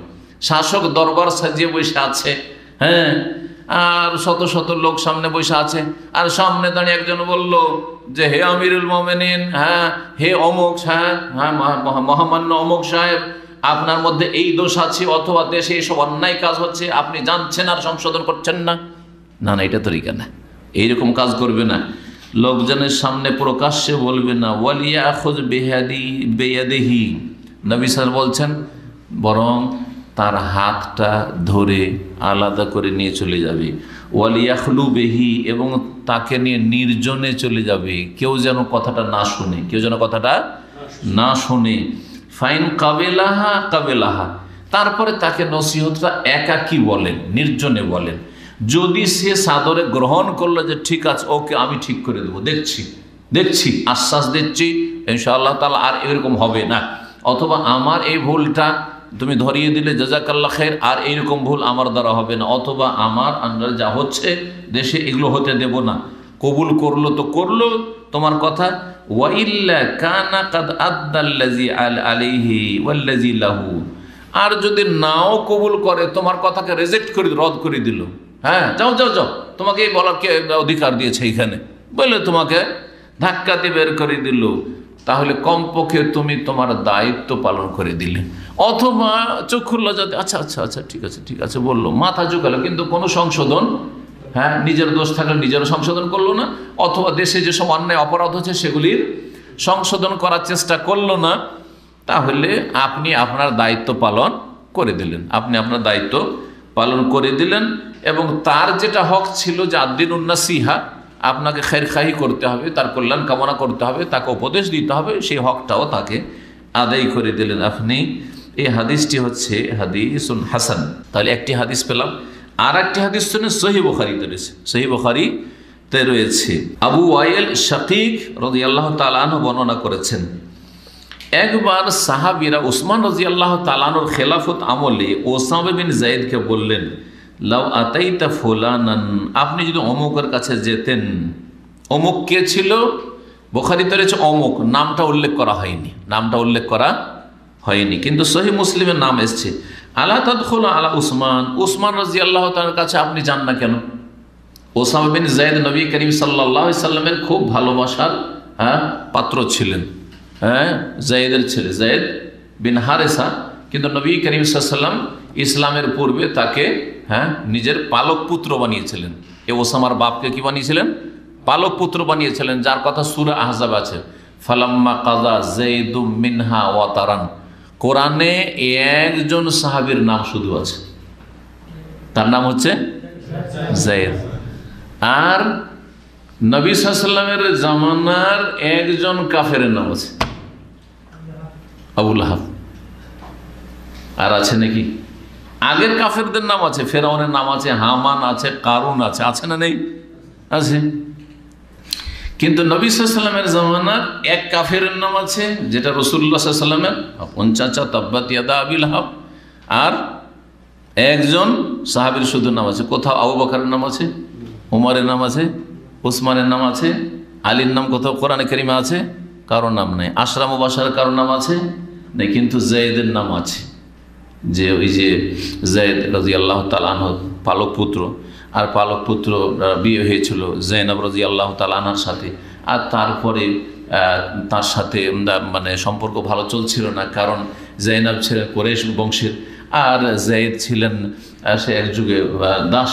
শাসক দরবার সাজিয়ে বসে আছে, হ্যাঁ, আর শত শত লোক সামনে বসে আছে, আর সামনে দাঁড়িয়ে একজন বলল যে হে আমিরুল মোমিনিন, হ্যাঁ, হে অমুক সাহেব, হ্যাঁ, মহামান্য অমুক সাহেব, আপনার মধ্যে এই দোষ আছে, অথবা দেশে এইসব অন্যায় কাজ হচ্ছে, আপনি জানছেন আর সংশোধন করছেন না। না না, এটা তরিকা না, এইরকম কাজ করবে না, লোকজনের সামনে প্রকাশ্যে বলবে না। ওয়ালিয়াখুয বিয়াদিহি, নবী সাল্লাল্লাহু বলছেন বরং তার হাতটা ধরে আলাদা করে নিয়ে চলে যাবে। ওয়ালিয়াখলু বিহি, এবং তাকে নিয়ে নির্জনে চলে যাবে, কেউ যেন কথাটা না শুনে, কেউ যেন কথাটা না শুনে। ফাইন কাবেলাহা কাবেলাহা, তারপরে তাকে নসিহতটা একাকী বলেন, নির্জনে বলেন। যদি সে সাদরে গ্রহণ করলো যে ঠিক আছে, ওকে আমি ঠিক করে দেবো, দেখছি আশ্বাস দিচ্ছি ইনশাআল্লাহ তাআলা আর এরকম হবে না, অথবা আমার এই ভুলটা তুমি ধরিয়ে দিলে জাযাকাল্লাহ খাইর, আর এইরকম ভুল আমার দ্বারা হবে না, অথবা আমার আন্ডারে যা হচ্ছে দেশে এগুলো হতে দেব না, কবুল করলো তো করলো তোমার কথা। ওয়াইল্লা কানা কাদ আদাল্লাযী আলাইহি ওয়াল্লাযী লাহু, আর যদি নাও কবুল করে, তোমার কথাকে রিজেক্ট করে, রদ করে দিল, হ্যাঁ, যাও যাও যাও, তোমাকে এই বলার কে অধিকার দিয়েছে এইখানে, বলে তোমাকে ধাক্কা দিয়ে বের করে দিল, তাহলে কমপক্ষে তুমি তোমার দায়িত্ব পালন করে দিলে। অথবা চক্ষুর লজ্জাতে আচ্ছা আচ্ছা আচ্ছা ঠিক আছে বললো, মাথা ঝুঁকালো, কিন্তু কোনো সংশোধন, হ্যাঁ, নিজের দোষ থাকলে নিজেরও সংশোধন করলো না, অথবা দেশে যেসব অন্যায় অপরাধ হচ্ছে সেগুলির সংশোধন করার চেষ্টা করলো না, তাহলে আপনি আপনার দায়িত্ব পালন করে দিলেন, এবং তার যেটা হক ছিল যে আদ-দীনুন নাসিহা, আপনাকে খায়রখাহি করতে হবে, তার কল্যাণ কামনা করতে হবে, তাকে উপদেশ দিতে হবে, সেই হকটাও তাকে আদায় করে দিলেন আপনি। এই হাদিসটি হচ্ছে হাদিসুন হাসান। তাহলে একটি হাদিস পেলাম, আর একটি হাদিস শুনে সহিহ বুখারীতে রয়েছে, সহিহ বুখারীতে রয়েছে। আবু ওয়াইল শাকীক রাদিয়াল্লাহু তাআলা আনহু বর্ণনা করেছেন, একবার সাহাবীরা উসমান রাদিয়াল্লাহু তাআলা আনহুর খেলাফত আমলে ওসামা বিন যায়েদকে বললেন, লাউ আতাইতা ফুলানান, আপনি যদি অমুকের কাছে যেতেন। অমুক কে ছিল? বুখারীতে রয়েছে অমুক, নামটা উল্লেখ করা হয়নি, কিন্তু সহিহ মুসলিমের নাম এসছে। আলা তাদখুলু আলা উসমান রাদিয়াল্লাহু তাআলার কাছে আপনি যান না কেন? ওসামা বিন যায়েদ নবী করিম সাল্লাল্লাহু আলাইহি সাল্লামের খুব ভালোবাসার পাত্র ছিলেন, যায়েদের ছেলে যায়েদ বিন হারেসা, কিন্তু নবী করিম সাল্লাল্লাহু আলাইহি সাল্লাম ইসলামের পূর্বে তাকে নিজের পালক পুত্র বানিয়েছিলেন। এ ওসামার বাপকে কি বানিয়েছিলেন? পালক পুত্র বানিয়েছিলেন, যার কথা সূরা আহজাব আছে, ফালাম্মা কাযা যায়েদুম মিনহা ওয়াতারান। কোরআনে একজন সাহাবীর নাম শুধু আছে, তার নাম হচ্ছে যায়েদ। আর নবী সাল্লাল্লাহু আলাইহি সাল্লামের জামানার একজন কাফেরের নাম আছে, আবু লাহাব। আর আছে নাকি? আগের কাফেরদের নাম আছে, ফেরাউনের নাম আছে, হামান আছে, কারুন আছে, আছে না নেই? আছে। কিন্তু নবী সাল্লাল্লাহু আলাইহি সাল্লামের জামানার এক কাফেরের নাম আছে, যেটা রাসূলুল্লাহ সাল্লাল্লাহু আলাইহি সাল্লামের আপন চাচা তাব্বাত ইয়াদা আবি লাহাব। আর একজন সাহাবীর শুধু নাম আছে। কোথাও আবু বকরের নাম আছে, উমরের নাম আছে, উসমানের নাম আছে, আলীর নাম কোথাও কোরআনে কারিমে আছে? কারো নাম নেই। আশরা মুবাশশারের কারো নাম আছে? নেই। কিন্তু যায়েদের নাম আছে, যে ওই যে যায়েদ রাদিয়াল্লাহু তাআলা আনহু পালক পুত্র, আর পালক পুত্র বিয়ে হয়েছিল যায়েনব রাদিয়াল্লাহু তাআলা আনহার সাথে, আর তারপরে তার সাথে মানে সম্পর্ক ভালো চলছিল না, কারণ যায়েনব ছিলেন কুরাইশ বংশের, আর যায়েদ ছিলেন সে এক যুগে দাস,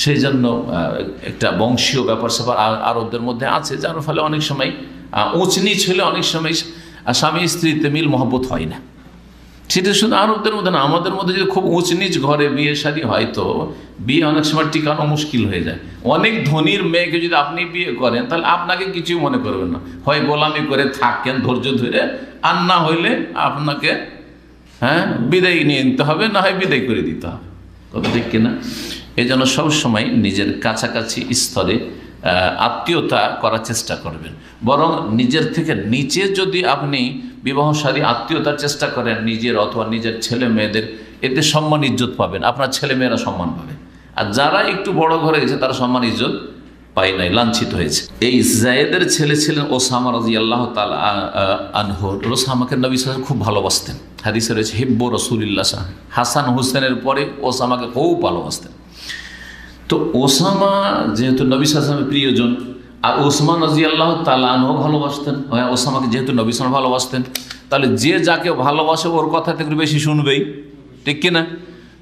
সেই জন্য একটা বংশীয় ব্যাপার স্যাপার আরবদের মধ্যে আছে, যার ফলে অনেক সময় উঁচ নিচ হলে অনেক সময় স্বামী স্ত্রীতে মিল মহব্বত হয় না। সেটা শুধু আরবদের মধ্যে না, আমাদের মধ্যে যদি খুব উঁচ নিচ ঘরে বিয়ে শাদী হয় তো বিয়ে অনেক সময় টিকানো মুশকিল হয়ে যায়। অনেক ধনীর মেয়েকে যদি আপনি বিয়ে করেন তাহলে আপনাকে কিছুই মনে করবেন না, হয় গোলামি করে থাকেন ধৈর্য ধরে, আর না হইলে আপনাকে বিদায় নিয়ে নিতে হবে, না হয় বিদায় করে দিতে হবে। কথা ঠিক কিনা? এই জন্য সবসময় নিজের কাছাকাছি স্তরে আত্মীয়তা করার চেষ্টা করবেন। বরং নিজের থেকে নিচে যদি আপনি বিবাহসাদী আত্মীয়তার চেষ্টা করেন নিজের অথবা নিজের ছেলে মেয়েদের, এতে সম্মান ইজ্জত পাবেন, আপনার ছেলে মেয়েরা সম্মান পাবে। আর যারা একটু বড় ঘরে গেছে তারা সম্মান ইজ্জত পায় নাই, লাঞ্ছিত হয়েছে। এই জায়েদের ছেলে ছিলেন ওসামা রাদিয়াল্লাহু তাআলা আনহু। ওসামাকে নবী সাল্লাল্লাহু আলাইহি ওয়াসাল্লাম খুব ভালোবাসতেন। হাদিসে রয়েছে হিব্বু রাসূলিল্লাহ, হাসান হোসেনের পরে ওসামাকে খুব ভালোবাসতেন। তো ওসামা যেহেতু নবী সাল্লাল্লাহু আলাইহি ওয়াসাল্লামের প্রিয়জন, আর ওসমান রাদিয়াল্লাহু তাআলা আনহু ভালোবাসতেন, ওসামাকে যেহেতু নবী সাল্লাল্লাহু আলাইহি ওয়াসাল্লাম ভালোবাসতেন, তাহলে যে যাকে ভালোবাসে ওর কথা থেকে বেশি শুনবেই, ঠিক কিনা?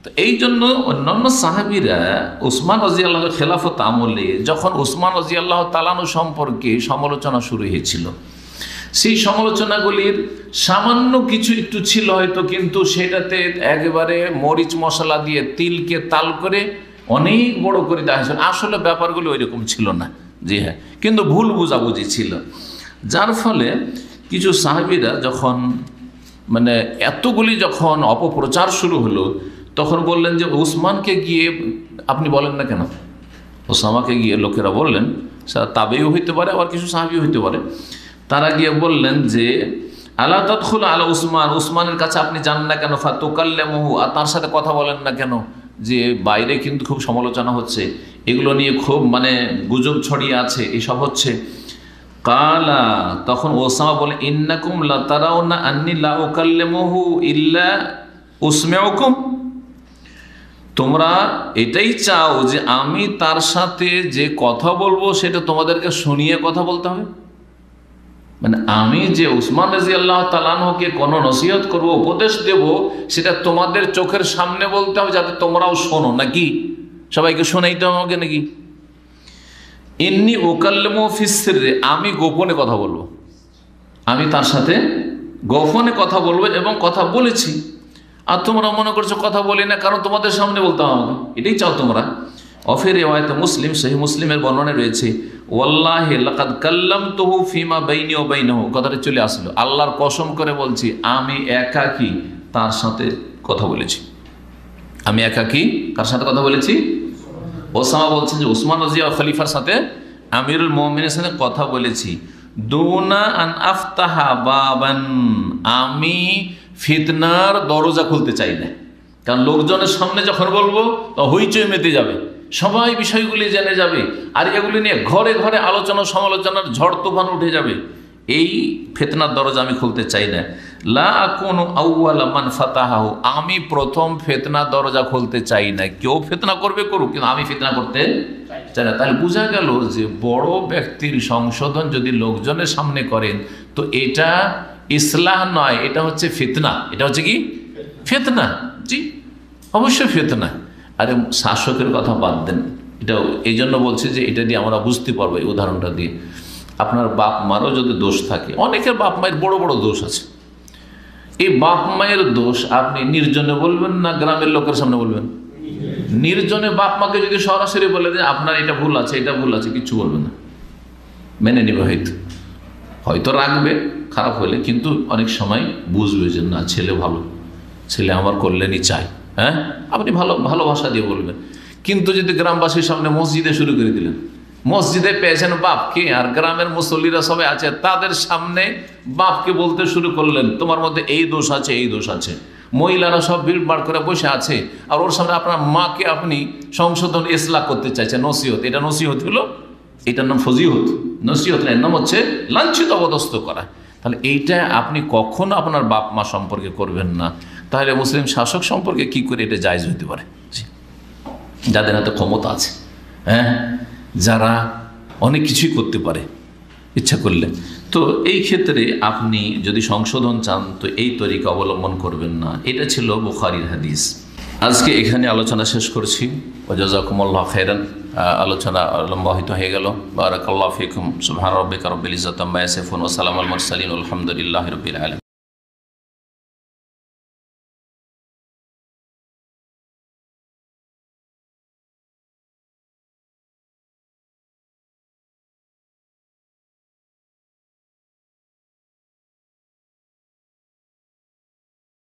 তো এই জন্য অন্যান্য সাহাবীরা ওসমান রাদিয়াল্লাহু খেলাফত আমলে যখন ওসমান রাদিয়াল্লাহু তাআলা আনহু সম্পর্কে সমালোচনা শুরু হয়েছিল, সেই সমালোচনাগুলির সামান্য কিছু একটু ছিল হয়তো, কিন্তু সেটাতে একেবারে মরিচ মশলা দিয়ে তিলকে তাল করে অনেক বড় করে দেওয়া হয়েছিল। আসলে ব্যাপারগুলো ওই রকম ছিল না, জি হ্যাঁ, কিন্তু ভুল বুঝাবুঝি ছিল। যার ফলে কিছু সাহাবীরা যখন এতগুলি যখন অপপ্রচার শুরু হলো, তখন বললেন যে ওসমানকে গিয়ে আপনি বলেন না কেন? ওসামাকে গিয়ে লোকেরা বললেন, সেটা তাবেও হইতে পারে, আবার কিছু সাহাবীও হইতে পারে, তারা গিয়ে বললেন যে আলা তাদখুল আলা উসমান, উসমানের কাছে আপনি যান না কেন? ফাতুকাল্লিমুহু, আর তার সাথে কথা বলেন না কেন? যে বাইরে কিন্তু খুব সমালোচনা হচ্ছে, এগুলো নিয়ে খুব গুজব ছড়িয়ে আছে, এসব হচ্ছে। কালা, তখন ওসামা বলে ইন্নাকুম লাতারাউনা আন্নী লা উকাল্লিমুহু ইল্লা উসমিউকুম, তোমরা এটাই চাও যে আমি তার সাথে যে কথা বলবো সেটা তোমাদেরকে শুনিয়ে কথা বলতে হবে? আমি যে উসমান রাদিয়াল্লাহু তাআলা আনহুকে কোনো নসিহত করব, উপদেশ দেব, সেটা তোমাদের চোখের সামনে বলতে হবে যাতে তোমরাও শোনো, নাকি সবাইকে শোনাইতে হবে আমাকে নাকি? ইন্নী উকাল্লিমু ফিস সিররি, আমি গোপনে কথা বলবো, আমি তার সাথে গোপনে কথা বলবো এবং কথা বলেছি। আর তোমরা মনে করছো কথা বলি না কারণ তোমাদের সামনে বলতে হবে আমাকে, এটাই চাও তোমরা। অফি রিওয়ায়াতে মুসলিম, সহিহ মুসলিমের বর্ণনা রয়েছে ওয়াল্লাহি লাকাদ কাল্লামতুহু ফিমা বাইনি ওয়া বাইনাহু, কথাটা চলে আসলো, আল্লাহর কসম করে বলছি আমি একাকী তার সাথে কথা বলেছি। আমি একাকী কার সাথে কথা বলেছি? ওসামা বলছেন যে উসমান রাদিয়াল্লাহু খলিফার সাথে, আমিরুল মুমিনের সাথে কথা বলেছি। দুনা আন আফতাহা বাবান, আমি ফিতনার দরজা খুলতে চাই না, কারণ লোকজনের সামনে যখন বলবো তো হইচই মেতে যাবে, সবাই বিষয়গুলি জেনে যাবে, আর এগুলি নিয়ে ঘরে ঘরে আলোচনা সমালোচনার ঝড় তুফান উঠে যাবে। এই ফিতনার দরজা আমি খুলতে চাই না। লা আকুনু আউওয়ালা মান ফাতাহাহু, আমি প্রথম ফিতনার দরজা খুলতে চাই না। কেউ ফিতনা করবে করুক, কিন্তু আমি ফিতনা করতে চাই না। তাহলে বোঝা গেল যে বড় ব্যক্তির সংশোধন যদি লোকজনের সামনে করেন তো এটা ইসলাহ নয়, এটা হচ্ছে ফিতনা। এটা হচ্ছে কি? ফিতনা। জি অবশ্যই ফিতনা। আরে শাসকের কথা বাদ দেন, এটাও এই জন্য বলছি যে এটা দিয়ে আমরা বুঝতে পারবো। এই উদাহরণটা দিয়ে, আপনার বাপ মারও যদি দোষ থাকে, অনেকের বাপ মায়ের বড় বড় দোষ আছে, এই বাপ মায়ের দোষ আপনি নির্জনে বলবেন না গ্রামের লোকের সামনে বলবেন? নির্জনে বাপ মাকে যদি সরাসরি বলে দেন আপনার এটা ভুল আছে, এটা ভুল আছে, কিছু বলবে না, মেনে নেবে, হয়তো রাখবে খারাপ হলে, কিন্তু অনেক সময় বুঝবে যে না ছেলে ভালো, ছেলে আমার কল্যাণই চায়, হ্যাঁ আপনি ভালোবাসা দিয়ে বলবেন। কিন্তু যদি গ্রামবাসীর সামনে মসজিদে শুরু করে দিলেন, মসজিদে পেয়েছেন বাপকে আর গ্রামের মুসল্লিরা সবাই আছে, তাদের সামনে বাপকে বলতে শুরু করলেন তোমার মধ্যে এই দোষ আছে, এই দোষ আছে, মহিলারা সব ভিড় বার করে বসে আছে, আর ওর সামনে আপনার মাকে আপনি সংশোধন ইসলাহ করতে চাইছেন, নসিহত। এটা নসিহত হলো? এটার নাম ফজিহত, নসিহত এর নাম হচ্ছে লাঞ্ছিত অপদস্থ করা। তাহলে এইটা আপনি কখনো আপনার বাপ মা সম্পর্কে করবেন না। তাহলে মুসলিম শাসক সম্পর্কে কি করে এটা জায়েজ হতে পারে? যাদের হাতে ক্ষমতা আছে, হ্যাঁ, যারা অনেক কিছুই করতে পারে ইচ্ছা করলে, তো এই ক্ষেত্রে আপনি যদি সংশোধন চান তো এই তরিকা অবলম্বন করবেন না। এটা ছিল বুখারীর হাদিস। আজকে এখানে আলোচনা শেষ করছি। জাযাকুমুল্লাহু খাইরান। আলোচনা লম্বা হয়তো হয়ে গেল। বারাকাল্লাহু ফিকুম। সুবহান রাব্বিকা রাব্বিল ইজ্জাতি আম্মা ইয়াসিফুন ওয়া সালামুল মুরসালিন আলহামদুলিল্লাহি রাব্বিল আলামিন।